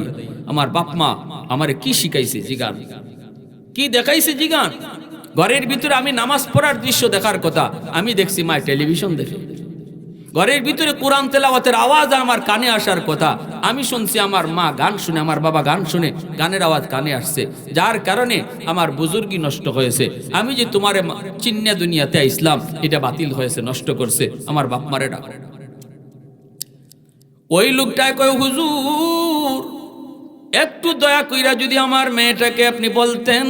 আমার বাপ মা আমারে কি শিখাইছে জিগান, কি দেখাইছে জিগান। ঘরের ভিতরে আমি নামাজ পড়ার দৃশ্য দেখার কথা, আমি দেখছি মা টেলিভিশন দেখে। ঘরের ভিতরে কোরআন তেলাওয়াতের আওয়াজ আমার কানে আসার কথা, আমি শুনছি আমার মা গান শুনে, আমার বাবা গান শুনে, গানের আওয়াজ কানে আসছে, যার কারণে আমার বুজুর্গি নষ্ট হয়েছে। আমি যে তোমারে চিন্না দুনিয়াতে ইসলাম এটা বাতিল হয়েছে, নষ্ট করছে, আমার বাপ মারে ডাকো। ওই লোকটায় কয় হুজুর একটু দয়া কইরা যদি আমার মেয়েটাকে আপনি বলতেন।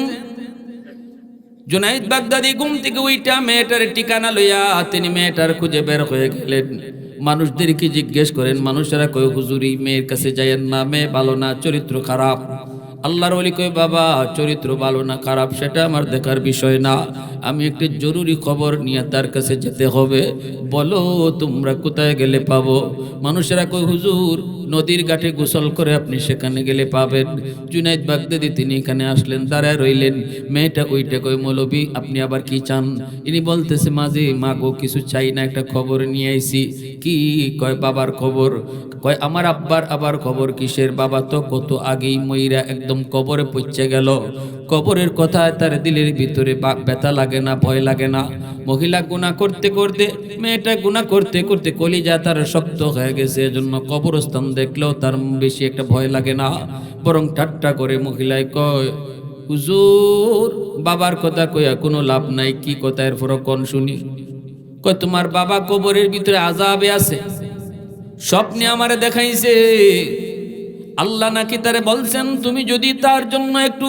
জুনাইদ বাগদাদি ঘুম থেকে ওইটা মেয়েটার ঠিকানা লইয়া তিনি মেয়েটার খুঁজে বের হয়ে গেলেন। মানুষদেরকে জিজ্ঞেস করেন, মানুষেরা কয় হুজুরি মেয়ের কাছে যাইয়েন না, মেয়ে ভালো না, চরিত্র খারাপ। আল্লাহর ওলি কয় বাবা চরিত্র ভালো না খারাপ সেটা আমার দেখার বিষয় না, আমি একটি জরুরি খবর নিয়ে তার কাছে যেতে হবে, বলো তোমরা কোথায় গেলে পাবো? মানুষেরা কয় হুজুর নদীর ঘাটে গোসল করে আপনি সেখানে গেলে পাবেন। জুনাইদ বাগদাদি তিনি এখানে আসলেন, দাঁড়ায় রইলেন। মেয়েটা ওইটা কয় মৌলবি আপনি আবার কি চান? ইনি বলতেছে মাঝে মাগো কিছু চাই না, একটা খবর নিয়ে আইছি। কি? কয় বাবার খবর। কয় আমার আব্বার আবার খবর কিসের? বাবা তো কত আগেই মইরা একদম কবরে পৌঁছে গেল। কবরের কথা তার দিলের ভিতরে ব্যথা লাগে না, ভয় লাগে না। মহিলা গুনাহ করতে করতে, মেয়েটা গুনাহ করতে করতে কলিজা তার শক্ত হয়ে গেছে, এজন্য কবরস্থান দেখলেও তার বেশি একটা ভয় লাগে না, বরং ঠাট্টা করে মহিলায় কয় হুজুর বাবার কথা কইয়া কোনো লাভ নাই। কি কথা? এর ফরক কোন শুনি। কয় তোমার বাবা কবরের ভিতরে আযাবে আছে, স্বপ্নে আমারে দেখাইছে। আল্লাহ নাকি তারে বলছেন তুমি যদি তার জন্য একটু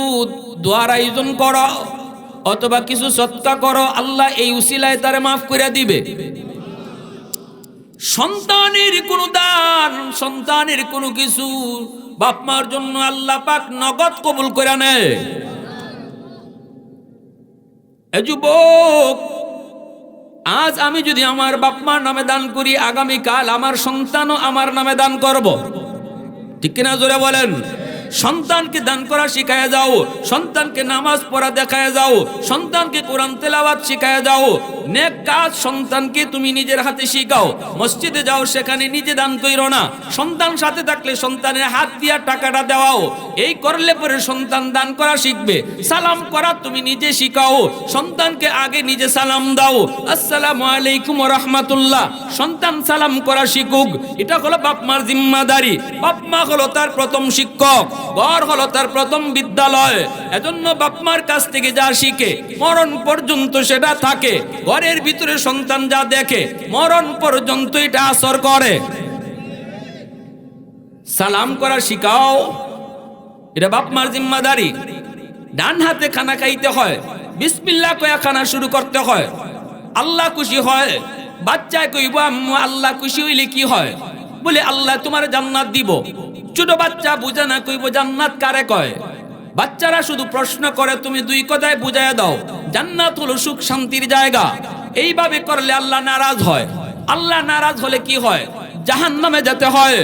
দোয়ার আয়োজন করো অথবা কিছু সদকা করো, আল্লাহ এই উসিলায় তারে মাফ করে দিবে। সন্তানের কোনো দান, সন্তানের কোনো কিছু বাপ মার জন্য আল্লাহ পাক নগদ কবুল করে নেয়। এ যুবক, আজ আমি যদি আমার বাপ মার নামে দান করি, আগামীকাল আমার সন্তানও আমার নামে দান করব। ঠিক কিনা জোরে বলেন? সন্তানকে দান করা শিখায় যাও, সন্তানকে নামাজ পড়া দেখায় যাও, সন্তানকে কোরআন তেলাওয়াত শিখায় যাও। নেক কাজ সন্তানকে তুমি নিজের হাতে শিখাও। মসজিদে যাও, সেখানে নিজে দান কইরো না, সন্তান সাথে থাকলে সন্তানের হাত দিয়া টাকাটা দেওয়াও। এই করলে পরে সন্তান দান করা শিখবে। সালাম করা তুমি নিজে শিখাও, সন্তানকে আগে নিজে সালাম দাও, আসসালামু আলাইকুম ওয়া রাহমাতুল্লাহ। সন্তান সালাম করা শিখুক, এটা হলো বাপ মার জিম্মাদারি। বাপ মা হলো তার প্রথম শিক্ষক, ঘর হলো তার প্রথম বিদ্যালয়। এজন্য বাপ মার কাছ থেকে যা শিখে মরণ পর্যন্ত সেটা থাকে। ঘরের ভিতরে সন্তান যা দেখে মরণ পর্যন্ত এটা আসর করে। সালাম করা শিখাও, এটা বাপ মার জিম্মাদারি। ডান হাতে খানা খাইতে হয়, বিসমিল্লাহ কয়া খানা শুরু করতে হয়। আল্লাহ খুশি হয়, বাচ্চায় কইব আম্মু আল্লাহ খুশি হইলে কি হয়? বলে আল্লাহ তোমার জান্নাত দিব। ছোট বাচ্চা বুঝে না, কইব জান্নাত কারে কয়? বাচ্চারা শুধু প্রশ্ন করে, তুমি দুই কথায় বুঝাইয়া দাও, জান্নাত হলো সুখ শান্তির জায়গা। এইভাবে করলে আল্লাহ নারাজ হয়। আল্লাহ নারাজ হলে কি হয়? জাহান্নামে যেতে হয়।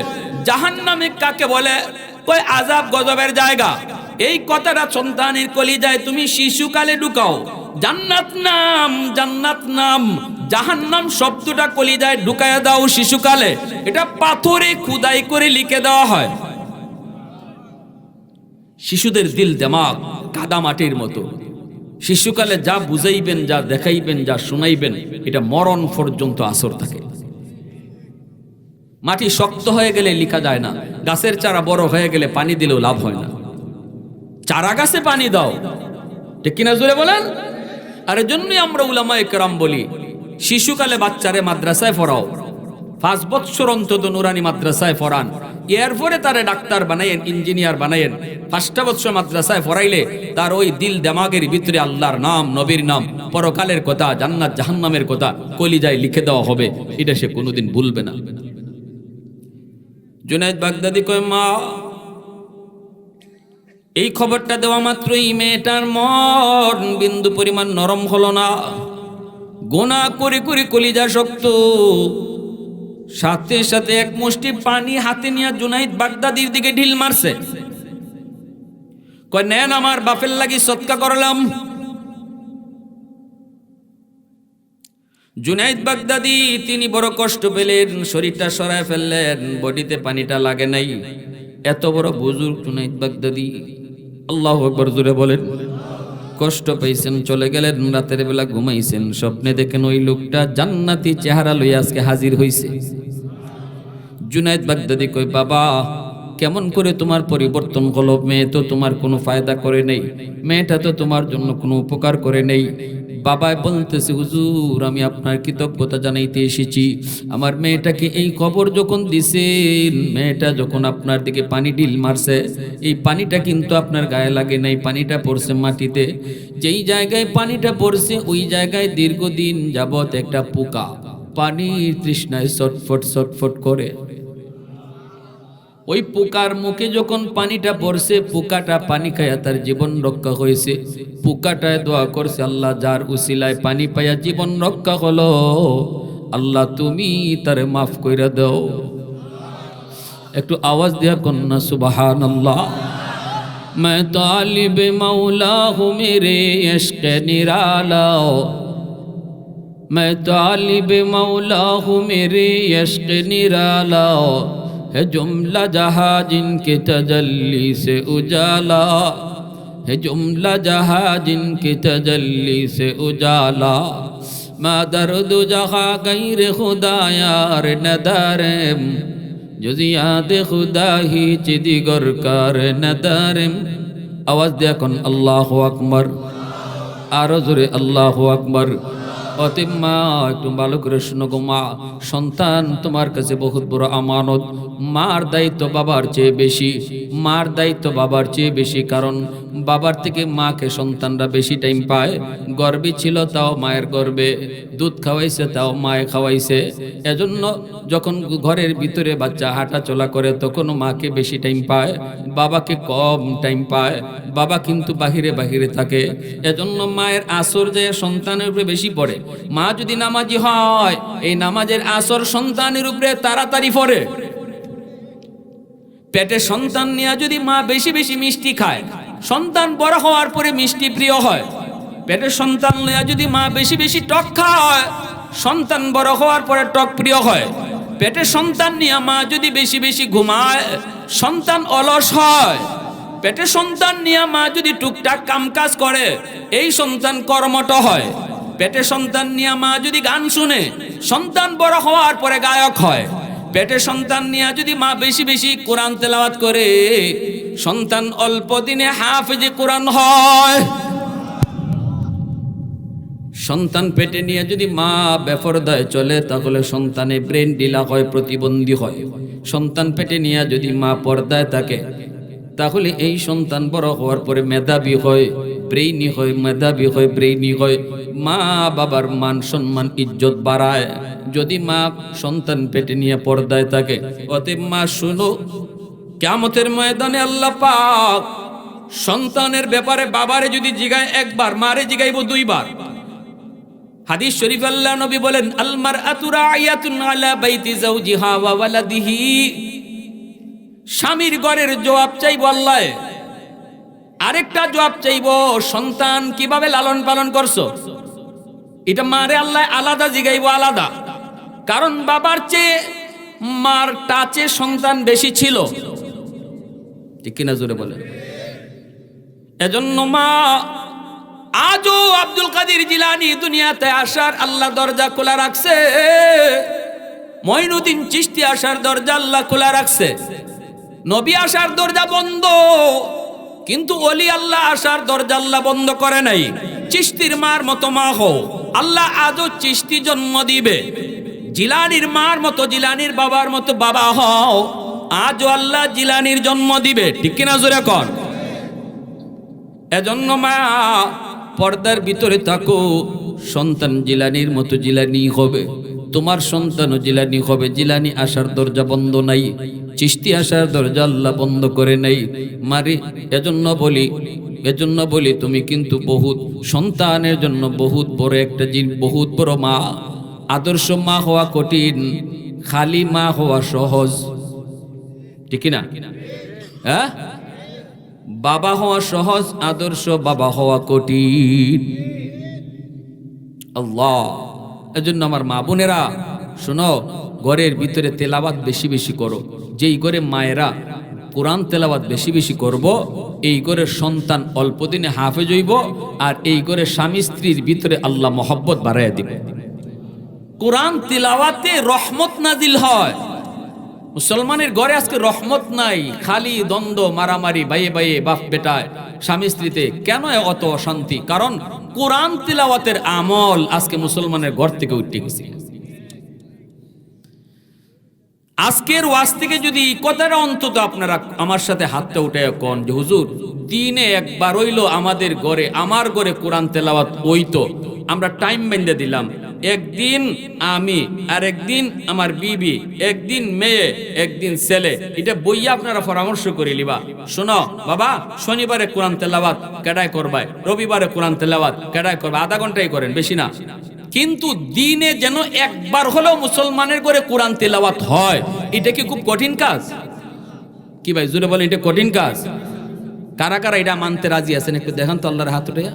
জাহান্নামে কাকে বলে? কয় আযাব গজবের জায়গা। এই কথাটা সন্তানের কলিজায় তুমি শিশুকালে ঢুকাও। জান্নাত নাম, জান্নাত নাম, জাহান্নাম শব্দটা কলিজায় ঢুকায়া দাও শিশুকালে। এটা পাথরে খোদাই করে লিখে দেওয়া হয়। শিশুদের দিল দিমাগ কাদা মাটির মতো। শিশুকালে যা বুঝাইবেন, যা দেখাইবেন, যা শুনাইবেন, এটা মরণ পর্যন্ত আসর থাকে। মাটি শক্ত হয়ে গেলে লিখা যায় না। গাছের চারা বড় হয়ে গেলে পানি দিলেও লাভ হয় না। চারা গাছে পানি দাও, ঠিক কিনা জোরে বলেন? আর এজন্যই আমরা উলামায়ে কেরাম বলি, শিশুকালে বাচ্চারে মাদ্রাসায় পড়াও, 5 বছর অন্তত নুরানি মাদ্রাসায় পড়ান। এরপরে তারে ডাক্তার বানাইয়েন, ইঞ্জিনিয়ার বানাইয়েন। 5টা বছর মাদ্রাসায় পড়াইলে তার ওই দিল দিমাগের ভিতরে আল্লাহর নাম, নবীর নাম, পরকালের কথা, জান্নাত জাহান্নামের কথা কলিজায় লিখে দেওয়া হবে। এটা সে কোনোদিন ভুলবে না। জুনাইদ বাগদাদি কয় মা, এই খবরটা দেওয়া মাত্রই মেয়েটার মন বিন্দু পরিমাণ নরম হলো না। গোনা করে করে কলিজা শক্ত। সাথে সাথে এক মুষ্টি পানি হাতে নিয়ে জুনাইদ বাগদাদির দিকে ঢিল মারছে। কয় নেন, আমার বাপের লাগি সদকা করলাম। জুনাইদ বাগদাদি তিনি বড় কষ্ট পেলেন, শরীরটা সরায় ফেললেন, বডিতে পানিটা লাগে নাই। এত বড় বুজুর্গ জুনাইদ বাগদাদি, আল্লাহু আকবার জোরে বলেন। কষ্ট পাইছেন, চলে গেলেন, রাতের বেলা ঘুমাইছেন, স্বপ্নে দেখেন ওই লোকটা জান্নাতি চেহারা লইয়া আজকে হাজির হইছে। জুনায়েদ বাগদাদি কই, বাবা কেমন করে তোমার পরিবর্তন হলো? মেয়ে তো তোমার কোনো ফায়দা করে নেই, মেয়েটা তো তোমার জন্য কোনো উপকার করে নেই। বাবা বলতেছে, হুজুর আমি আপনার কৃতজ্ঞতা জানাইতে এসেছি। আমার মেয়েটাকে এই খবর যখন দিছেন, মেয়েটা যখন আপনার দিকে পানি ঢিল মারছে, এই পানিটা কিন্তু আপনার গায়ে লাগে নাই, পানিটা পড়ছে মাটিতে। যেই জায়গায় পানিটা পড়ছে ওই জায়গায় দীর্ঘদিন যাবত একটা পোকা পানির তৃষ্ণায় ছটফট ছটফট করে। ওই পোকার মুখে যখন পানিটা পড়ছে, পোকাটা পানি খায়া তার জীবন রক্ষা হয়েছে। পোকাটায় দোয়া করছে, আল্লাহ যার উসিলায় পানি পায়া জীবন রক্ষা হলো, আল্লাহ তুমি তারে মাফ কইরা দাও। একটু আওয়াজ দিয়া কন্যা সুবহানাল্লাহ। मैं तालिब मौला हूँ मेरे इश्क़ निराला, मैं तालिब मौला हूँ मेरे इश्क़ निराला, है जुमला जहाँ जिनके तजल्ली से उजाला, है जुमला जहाँ जिनके तजल्ली से उजाला, मा दर्द जहाँ गैर खुदा यार नदारम, जुजियात खुदा ही चिदिगर कार नदारम। आवाज दिया कौन अल्लाहु अकबर, आरो जोरे अल्लाहु अकबर। অতএব মা একটু ভালো করে শুনো গো মা, সন্তান তোমার কাছে বহুত বড় আমানত। মার দায়িত্ব বাবার চেয়ে বেশি, মার দায়িত্ব বাবার চেয়ে বেশি, কারণ বাবার থেকে মাকে সন্তানরা বেশি টাইম পায়। গর্বে ছিল তাও মায়ের গর্বে, দুধ খাওয়াইছে তাও মায়ে খাওয়াইছে। এজন্য যখন ঘরের ভিতরে বাচ্চা হাঁটা চলা করে তখন মাকে বেশি টাইম পায়, বাবাকে কম টাইম পায়। বাবা কিন্তু বাহিরে বাহিরে থাকে, এজন্য মায়ের আসর যে সন্তানের উপরে বেশি পড়ে। মা যদি নামাজি হয়, এই নামাজের আসর সন্তানের উপরে তাড়াতাড়ি পড়ে। পেটে সন্তান নিয়ে যদি মা বেশি বেশি মিষ্টি খায়, সন্তান বড় হওয়ার পরে মিষ্টি প্রিয় হয়। পেটে সন্তান নিয়ে যদি মা বেশি বেশি টক খায়, সন্তান বড় হওয়ার পরে টক প্রিয় হয়। পেটে সন্তান নিয়ে মা যদি বেশি বেশি ঘুমায়, সন্তান অলস হয়। পেটে সন্তান নিয়ে মা যদি টুকটাক কামকাজ করে, এই সন্তান কর্মঠ হয়। পেটে সন্তান নিয়ে মা যদি গান শুনে, সন্তান বড় হওয়ার পরে গায়ক হয়। পেটে সন্তান নিয়ে যদি মা বেশি বেশি কোরআন তেলাওয়াত করে, সন্তান অল্প দিনে হাফেজে কোরআন হয়। সন্তান পেটে নিয়ে যদি মা বেপরদায় চলে, তাহলে সন্তানে ব্রেন ডিলা হয়, প্রতিবন্ধী হয়। সন্তান পেটে নিয়ে যদি মা পর্দায় থাকে, তাহলে এই সন্তান বড় হওয়ার পরে মেধাবী হয়, ব্রেইনি হয়, মেধাবী হয়, ব্রেইনি হয়। মা বাবার মান সম্মান ইজ্জত বাড়ায় যদি মা সন্তান পেটে নিয়ে পর্দায় থাকে। অতএব মা শুনো, কিয়ামতের ময়দানে আল্লাহ পাক সন্তানের ব্যাপারে বাবারে যদি জিগায় একবার, মারে জিগাইব দুইবার। হাদিস শরীফ আল্লাহ নবী বলেন, আল মারআতু রাইয়াতুন আলা বাইতি যাওজিহা ওয়া ওয়ালাদিহি। স্বামীর ঘরের জবাব চাইব আল্লাহ, আরেকটা জবাব চাইব সন্তান কিভাবে লালন পালন করছো। এটা মারে আল্লাহ আলাদা জিগাইব, আলাদা। কারণ বাবার চেয়ে মার টাচে সন্তান বেশি ছিল, ঠিক কিনা জোরে বলে। এজন্য মা আজও আব্দুল কাদের জিলানী দুনিয়াতে আসার আল্লাহ দরজা খোলা রাখছে, মঈনুদ্দিন চিশতি আসার দরজা আল্লাহ খোলা রাখছে। নবী আসার দরজা বন্ধ, কিন্তু ওলি আল্লাহ আসার দরজা আল্লাহ বন্ধ করে নাই। চিশতির মার মতো মা হও, আল্লাহ আজও চিশতি জন্ম দিবে। জিলানির মার মতো, জিলানির বাবার মতো বাবা হও, আজও আল্লাহ জিলানির জন্ম দিবে, ঠিক কিনা জোরে কর। এজন্য মা পর্দার ভিতরে থাকো, সন্তান জিলানির মতো জিলানি হবে, তোমার সন্তানও জিলানি হবে। জিলানি আসার দরজা বন্ধ নাই, চিশতি আসার দরজা আল্লাহ বন্ধ করে নাই মারি। এজন্য বলি তুমি কিন্তু বহুত সন্তানের জন্য বহুত বড় একটা জিনিস, বহুত বড় মা। আদর্শ মা হওয়া কঠিন, খালি মা হওয়া সহজ, ঠিক না? হ্যাঁ, বাবা হওয়া সহজ, আদর্শ বাবা হওয়া কঠিন। আল্লাহ, এজন্য আমার মা বোনেরা শোনো, ঘরের ভিতরে তেলাওয়াত বেশি বেশি করো। যেই ঘরে মায়েরা কোরআন তেলাওয়াত বেশি বেশি করব, এই করে সন্তান অল্প দিনে হাফেজ হইব, আর এই করে স্বামী স্ত্রীর ভিতরে আল্লাহ মহব্বত বাড়াইয়া দিবে। কোরআন তিলাওয়াতে রহমত নাজিল হয়। মুসলমানের ঘরে আজকে রহমত নাই, খালি দ্বন্দ্ব, মারামারি, বাইয়ে বাইয়ে, বাপ বেটায়, স্বামী স্ত্রীতে। কেন অত অশান্তি? কারণ কোরআন তিলাওয়াতের আমল আজকে মুসলমানের ঘর থেকে উঠে গেছে। আজকের ওয়াজ থেকে যদি কথাটা অন্তত আপনারা আমার সাথে হাতটা উঠে কোন যে হুজুর দিনে একবার হইলো আমাদের ঘরে, আমার ঘরে কোরআন তেলাওয়াত হইতো, আমরা টাইম বেঁধে দিলাম, একদিন আমি, আর একদিন আমার বিবি, একদিন মেয়ে, একদিন ছেলে, এটা বইয়া আপনারা পরামর্শ করে লিবা। শোনো বাবা, শনিবারে কোরআন তেলাওয়াত কেডায় করবাই, রবিবারে কোরআন তেলাওয়াত কেডায় করবা, আধা ঘন্টাই করেন, বেশি না। কিন্তু দিনে যেন একবার হলেও মুসলমানের করে কোরআন তেলাওয়াত হয়, এটা কি খুব কঠিন কাজ? কি ভাই জোরে বলেন, এটা কঠিন কাজ? কারা কারা এটা মানতে রাজি আছেন একটু দেখান তো আল্লাহর হাত উঠে।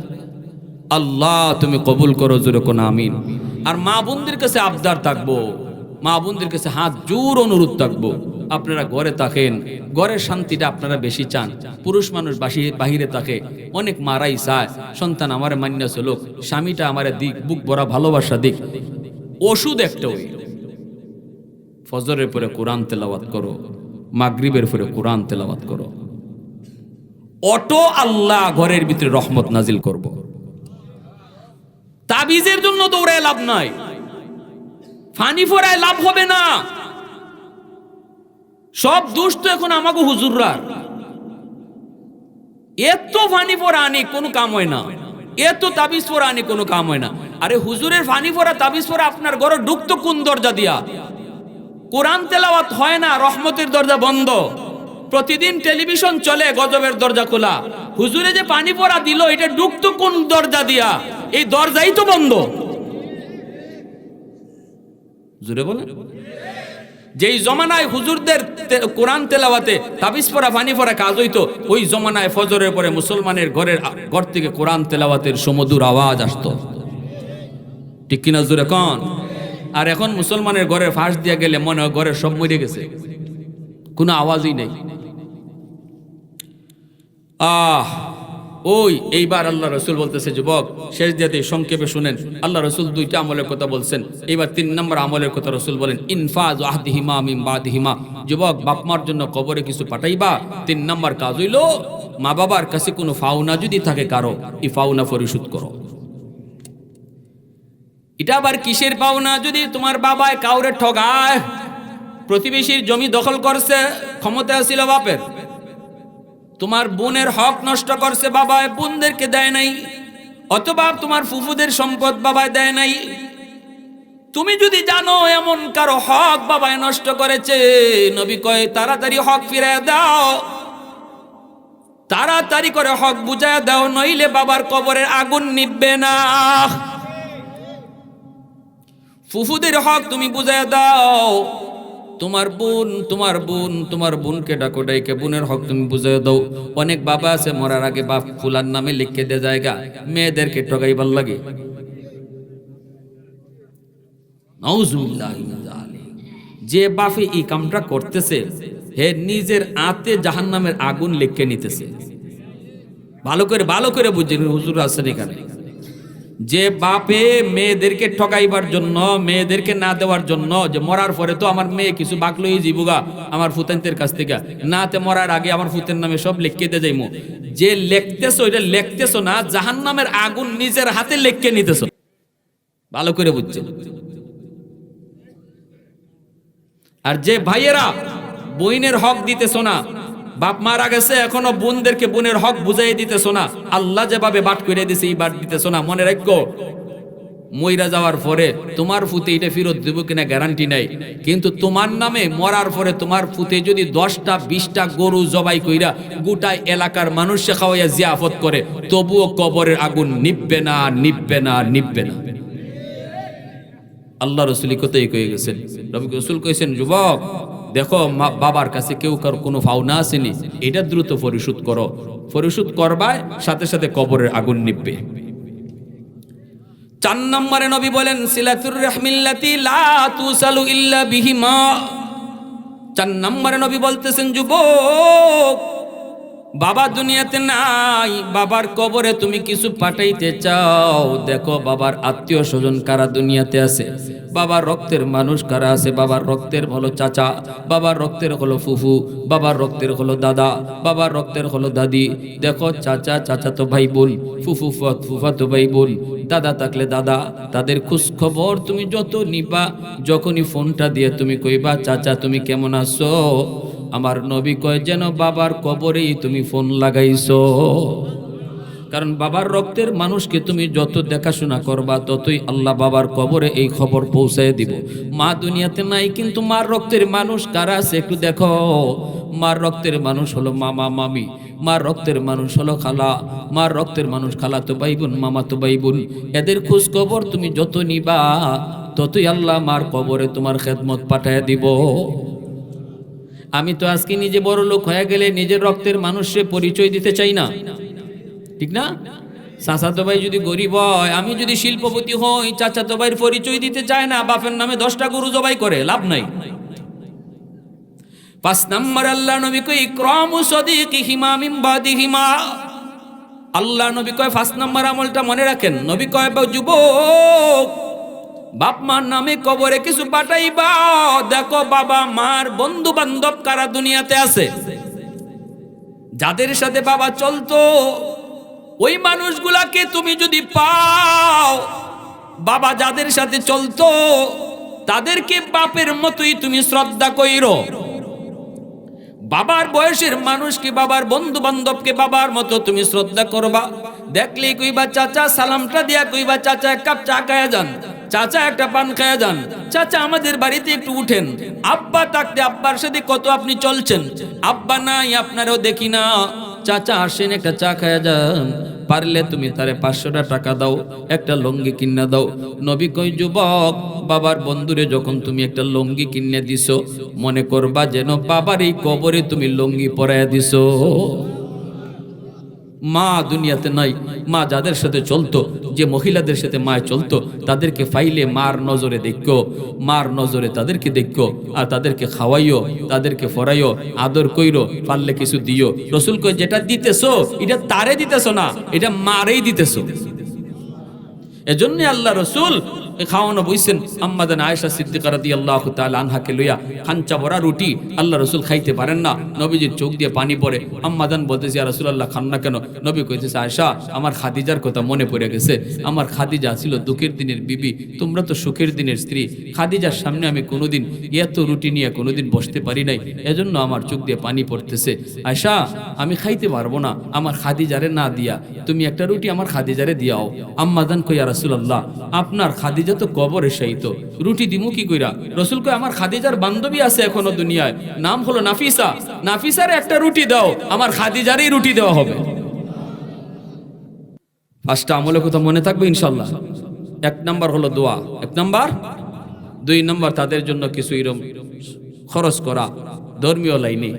আল্লাহ তুমি কবুল করো, জোরে কোন আমিন। আর মা বোনদের কাছে আবদার থাকবো, মা বোনদের কাছে হাত জোর অনুরোধ থাকবো, আপনারা ঘরে থাকেন, ঘরের শান্তিটা আপনারা বেশি চান। পুরুষ মানুষ বাহিরে থাকে, অনেক মারাই চায় সন্তান আমারে মান্য চলুক, স্বামীটা আমারে দিক, বুক ভরা ভালোবাসা দিক। ওষুধ একটা ওই ফজরের পরে কোরআন তেলাওয়াত করো, মাগরিবের পরে কোরআন তেলাওয়াত করো, অটো আল্লাহ ঘরের ভিতরে রহমত নাজিল করব। তাবিজের জন্য দৌড়ায় লাভ নাই, ফানি ফোরায় লাভ হবে না। সব দোষ তো এখন আমাকে হুজুররা, এত ফানি ফোরা আনি কোনো কাম হয় না, এত তাবিজ ফোরা আনি কোনো কাম হয় না। আরে হুজুরের ফানি ফোরা তাবিজ ফোরা আপনার ঘরে ঢুকতো কোন দরজা দিয়া? কোরআন তেলাওয়াত হয় না, রহমতের দরজা বন্ধ। প্রতিদিন টেলিভিশন চলে, গজবের দরজা খোলা। হুজুরে যে পানি পড়া দিল, এটা ঢুকতো কোন দরজা দিয়া? এই দরজাই তো বন্ধ। জুড়ে বলে, যেই জমানায় হুজুরদের কোরআন তেলাওয়াতে তাবিজ পড়া, পানি পড়া কাজ হইতো, ওই জমানায় ফজরের পরে মুসলমানের ঘর থেকে কোরআন তেলাওয়াতের সুমধুর আওয়াজ আসতো। ঠিক কিনা জুড়ে কন? আর এখন মুসলমানের ঘরের ফাঁস দিয়ে গেলে মনে হয় ঘরের সব মরে গেছে, কোনো আওয়াজই নেই। ওই এইবার আল্লাহ রসুল বলতেছে, যুবক শেষ দিয়াতে সংক্ষেপে শুনেন, আল্লাহ রসুল দুইটা আমলের কথা বলছেন। এইবার 3 নম্বর আমলের কথা রসুল বলেন, ইনফাজ আহদিহিমা মিন বাদিহিমা। যুবক বাপ মার জন্য কবরে কিছু পাঠাইবা, 3 নম্বর কাজ হইল মা বাবার কাছে কোনো ফাওনা যদি থাকে কারো, এই ফাওনা পরিশোধ করো। এটা আবার কিসের পাওনা? যদি তোমার বাবায় কাউরে ঠগায়, প্রতিবেশীর জমি দখল করছে, ক্ষমতা ছিল বাপের, তোমার বোনের হক নষ্ট করছে বাবায়, বোনদেরকে দেয় নাই, অথবা তোমার ফুফুদের সম্পদ বাবায় দেয় নাই, তুমি যদি জানো এমন কারো হক বাবায় নষ্ট করেছে, নবী কয় তাড়াতাড়ি হক ফিরিয়ে দাও, তাড়াতাড়ি করে হক বুঝায় দাও, নইলে বাবার কবরের আগুন নিভবে না। ফুফুদের হক তুমি বুঝায় দাও, তোমার বোনকে ডাকো, ডাইকে বোনের হক তুমি বুঝায় দাও। অনেক বাবা আছে মরার আগে বাপ ফুলার নামে লিখে দে জায়গা, মেয়েদেরকে ঠগাইবার লাগে। যে বাপে এই কামটা করতেছে, হে নিজের আতে জাহান্নামের আগুন লিখে নিতেছে। ভালো করে বুঝছেন হুজুর আছেন এখানে। যে বাপে মেয়েদেরকে ঠকাইবার জন্য, মেয়েদেরকে না দেওয়ার জন্য, যে মরার পরে তো আমার মেয়ে কিছু বাকলই জীবুগা আমার ফুতেনদের কাছ থেকে, নাতে মরার আগে আমার ফুতের নামে সব লিখকে দিয়ে যাইমু, যে লিখতেছো এটা লিখতেছো না, জাহান্নামের আগুন নিজের হাতে লিখকে নিতেছো। ভালো করে বুঝছেন। আর যে ভাইয়েরা বইনের হক দিতেছো না, বাপ মারা গেছে এখনো বোনদেরকে বোনের হক বুঝাই দিতেছো না, আল্লাহ যেভাবে বাট করে দিছে এইবার দিতেছো না, মনে রাখো মইরা যাওয়ার পরে তোমার ফুতে এটা ফেরত দেবো কিনা গ্যারান্টি নাই, কিন্তু তোমার নামে মরার পরে তোমার ফুতে যদি 10টা 20টা গরু জবাই কইরা গোটায় এলাকার মানুষকে খাওয়াইয়া জিয়াফত করে, তবুও কবরের আগুন নিভবে না, নিভবে না, নিভবে না। আল্লাহ রসুল কথাই কয়ে গেছেন, রবি রসুল কইছেন, যুবক দেখো বাবার কাছে কেউ কারো কোনো ফাওনা আসেনি, এটা দ্রুত পরিশোধ করো, পরিশোধ করবায় সাথে সাথে কবরের আগুন নিভবে। 4 নম্বরে নবী বলেন, সিলাতুর রাহমিল্লাতি লা তুসালু ইল্লা বিহিমা। 4 নম্বরে নবী বলতেছেন, যুবক, বাবা দুনিয়াতে নাই, বাবার কবরে তুমি কিছু পাঠাইতে চাও, দেখো বাবার আত্মীয় স্বজন কারা দুনিয়াতে আছে, বাবার রক্তের মানুষ কারা আছে। বাবার রক্তের হলো চাচা, বাবার রক্তের হলো ফুফু, বাবার রক্তের হলো দাদা, বাবার রক্তের হলো দাদি। দেখো চাচা, চাচা তো ভাই বোন, ফুফু ফুফা তো ভাই বোন, দাদা থাকলে দাদা, তাদের খোঁজ খবর তুমি যত নিবা, যখনই ফোনটা দিয়ে তুমি কইবা, চাচা তুমি কেমন আছো, আমার নবী কয় যেন বাবার কবরেই তুমি ফোন লাগাইছো। কারণ বাবার রক্তের মানুষকে তুমি যত দেখাশোনা করবা, ততই আল্লাহ বাবার কবরে এই খবর পৌঁছায় দিব। মা দুনিয়াতে নাই, কিন্তু মার রক্তের মানুষ কারা আছে একটু দেখো। মার রক্তের মানুষ হলো মামা মামি, মার রক্তের মানুষ হলো খালা, মার রক্তের মানুষ খালা তো ভাই বোন, মামা তো ভাই বোন। এদের খোঁজ খবর তুমি যত নিবা, ততই আল্লাহ মার কবরে তোমার খেদমত পাঠায় দিব। আমি তো আজকে নিজে বড় লোক হয়ে গেলে নিজের রক্তের মানুষে পরিচয় দিতে চাই না, ঠিক না? চাচাতো ভাই যদি গরিব হয়, আমি যদি শিল্পপতি হই, চাচাতো ভাইয়ের পরিচয় দিতে চায় না, বাপের নামে 10টা গরু জবাই করে, লাভ নাই। 5 নম্বর আল্লাহ নবী কয় ইকরামু সাদিকিহিমা মিন বাদিহিমা। আল্লাহ নবী কয় 5 নম্বর আমলটা মনে রাখেন। নবী কয় যুবক, বাপ মার নামে কবরে কিছু পাঠাইবা, দেখো বাবা মার বন্ধু বান্ধব কারা দুনিয়াতে আছে। যাদের সাথে বাবা চলতো, ওই মানুষগুলাকে তুমি যদি পাও, বাবা যাদের সাথে চলতো তাদেরকে বাপের মতোই তুমি শ্রদ্ধা কইরো। বাবার বয়সের মানুষকে, বাবার বন্ধু বান্ধবকে বাবার মতো তুমি শ্রদ্ধা করবা। দেখলেই কইবা চাচা, সালামটা দিয়া কইবা চাচা 1 কাপ চা খায়া যান, চাচা একটা পান খায়া যান, চাচা আমাদের বাড়িতে একটু উঠেন। আব্বা থাকতে আব্বার সাথে কত আপনি চলছেন, আব্বা নাই আপনারও দেখি না, চাচা আসেন একটা চা খায়া যান। পারলে তুমি তারে 500টা টাকা দাও, একটা লুঙ্গি কিনা দাও। নবী কই যুবক, বাবার বন্ধুরে যখন তুমি একটা লুঙ্গি কিনে দিছো, মনে করবা যেন বাবার এই কবরে তুমি লুঙ্গি পরাইয়া দিছো। মা দুনিয়াতে নাই, মা যাদের সাথে চলতো, যে মহিলাদের সাথে মা চলতো, তাদেরকে ফাইলে মার নজরে দেখো, মার নজরে তাদেরকে দেখো, আর তাদেরকে খাওয়াইও, তাদেরকে ফরাইও, আদর কইরো, পারলে কিছু দিও। রাসূল কই যেটা দিতেছো এটা তারে দিতেছো না, এটা মারেই দিতেছো। এজন্য আল্লাহ রাসূল খাওয়ানো বইছেন আম্মাদান আয়েশা সিদ্দিকা রাদিয়াল্লাহু তাআলা আনহাকে লইয়া খাঞ্চা ভরা রুটি আল্লাহ রাসূল খাইতে পারেন না, নবীজির চোখ দিয়ে পানি পড়ে। আম্মাদান বলতেছে, ইয়া রাসূলুল্লাহ খান না কেন? নবী কইতেছে, আয়েশা আমার খাদিজার কথা মনে পড়ে গেছে, আমার খাদিজা ছিল দুঃখের দিনের বিবি, তোমরা তো সুখের দিনের স্ত্রী। খাদিজার সামনে আমি কোনোদিন এত রুটি নিয়ে কোনোদিন বসতে পারি নাই, এজন্য আমার চোখ দিয়ে পানি পড়তেছে। আয়েশা আমি খাইতে পারবো না, আমার খাদিজারে না দিয়া তুমি একটা রুটি আমার খাদিজারে দিয়াও। আম্মাদান কই, ইয়া রাসূলুল্লাহ আপনার খাদিজা তো কবরে শায়িত, রুটি দিমু কি কইরা? রাসূল কয় আমার খাদিজার বান্ধবী আছে এখনো দুনিয়ায়, নাম হলো নাফিসা, নাফিসার একটা রুটি দাও, আমার খাদিজারই রুটি দেওয়া হবে। 5টা আমলের কথা মনে থাকবে ইনশাআল্লাহ। 1 নাম্বার হলো দোয়া, 1 নাম্বার। 2 নাম্বার তাদের জন্য কিছু এরকম খরচ করা, ধর্মীয় লাইনে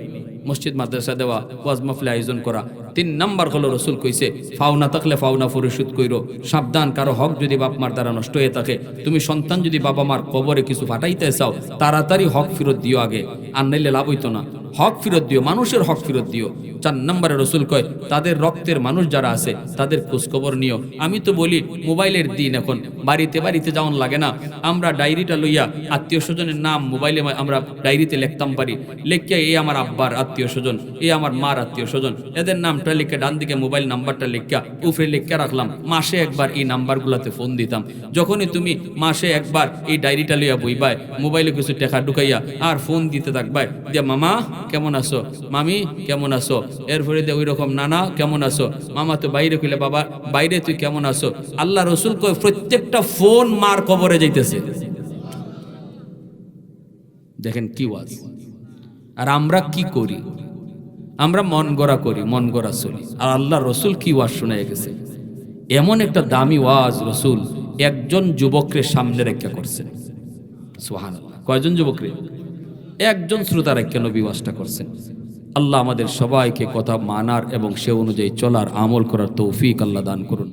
মসজিদ মাদ্রাসা দেওয়া, ওয়াজ মাহফিল আয়োজন করা। 3 নাম্বার হলো রাসূল কইছে ফাওনা থাকলে ফাওনা পরিশোধ কইরো। সাবধান, কারো হক যদি বাপ মার দ্বারা নষ্ট হয়ে থাকে, তুমি সন্তান যদি বাবা মার কবরে কিছু ফাটাইতে চাও, তাড়াতাড়ি হক ফেরত দিও আগে, আর নাইলে লাভ হইতো না। হক ফেরত দিও, মানুষের হক ফেরত দিও। 4 নম্বরে রাসূল কয় তাদের রক্তের মানুষ যারা আছে তাদের খোঁজ খবর নিও। আমি তো বলি মোবাইলের দিন, এখন বাড়িতে বাড়িতে যাওয়ান লাগে না, আমরা ডায়েরিটা লইয়া আত্মীয় স্বজনের নাম মোবাইলে আমরা ডায়েরিতে লিখতাম পারি, লিখিয়া এই আমার আব্বার আত্মীয় স্বজন, এই আমার মার আত্মীয় স্বজন, এদের নামটা লিখে ডান দিকে মোবাইল নাম্বারটা লিখিয়া উপরে লিখে রাখলাম। মাসে একবার এই নাম্বারগুলোতে ফোন দিতাম। যখনই তুমি মাসে একবার এই ডায়েরিটা লইয়া বইবাই, মোবাইলে কিছু টাকা ঢুকাইয়া আর ফোন দিতে থাকবাই, যে মামা কেমন আছো, মামি কেমন আছো, এরপরে ওই রকম নানা কেমন আছো, মামা তো বাইরে কইলে বাবা বাইরে তুই কেমন আছো। আল্লাহ রাসূল কয় প্রত্যেকটা ফোন মার কবরে যাইতেছে। দেখেন কি ওয়াজ। আর আমরা কি করি? আমরা মন গড়া করি, মন গড়া চলি। আর আল্লাহ রাসূল কি ওয়াজ শোনায় গেছে, এমন একটা দামি ওয়াজ রাসূল একজন যুবককে সামনে রেখে করছেন। সুবহানাল্লাহ। কয়জন যুবকরে? একজন শ্রোতা রেখে নবী ওয়াজটা করছেন। আল্লাহ আমাদের সবাইকে কথা মানার এবং সে অনুযায়ী চলার আমল করার তৌফিক আল্লাহ দান করুন।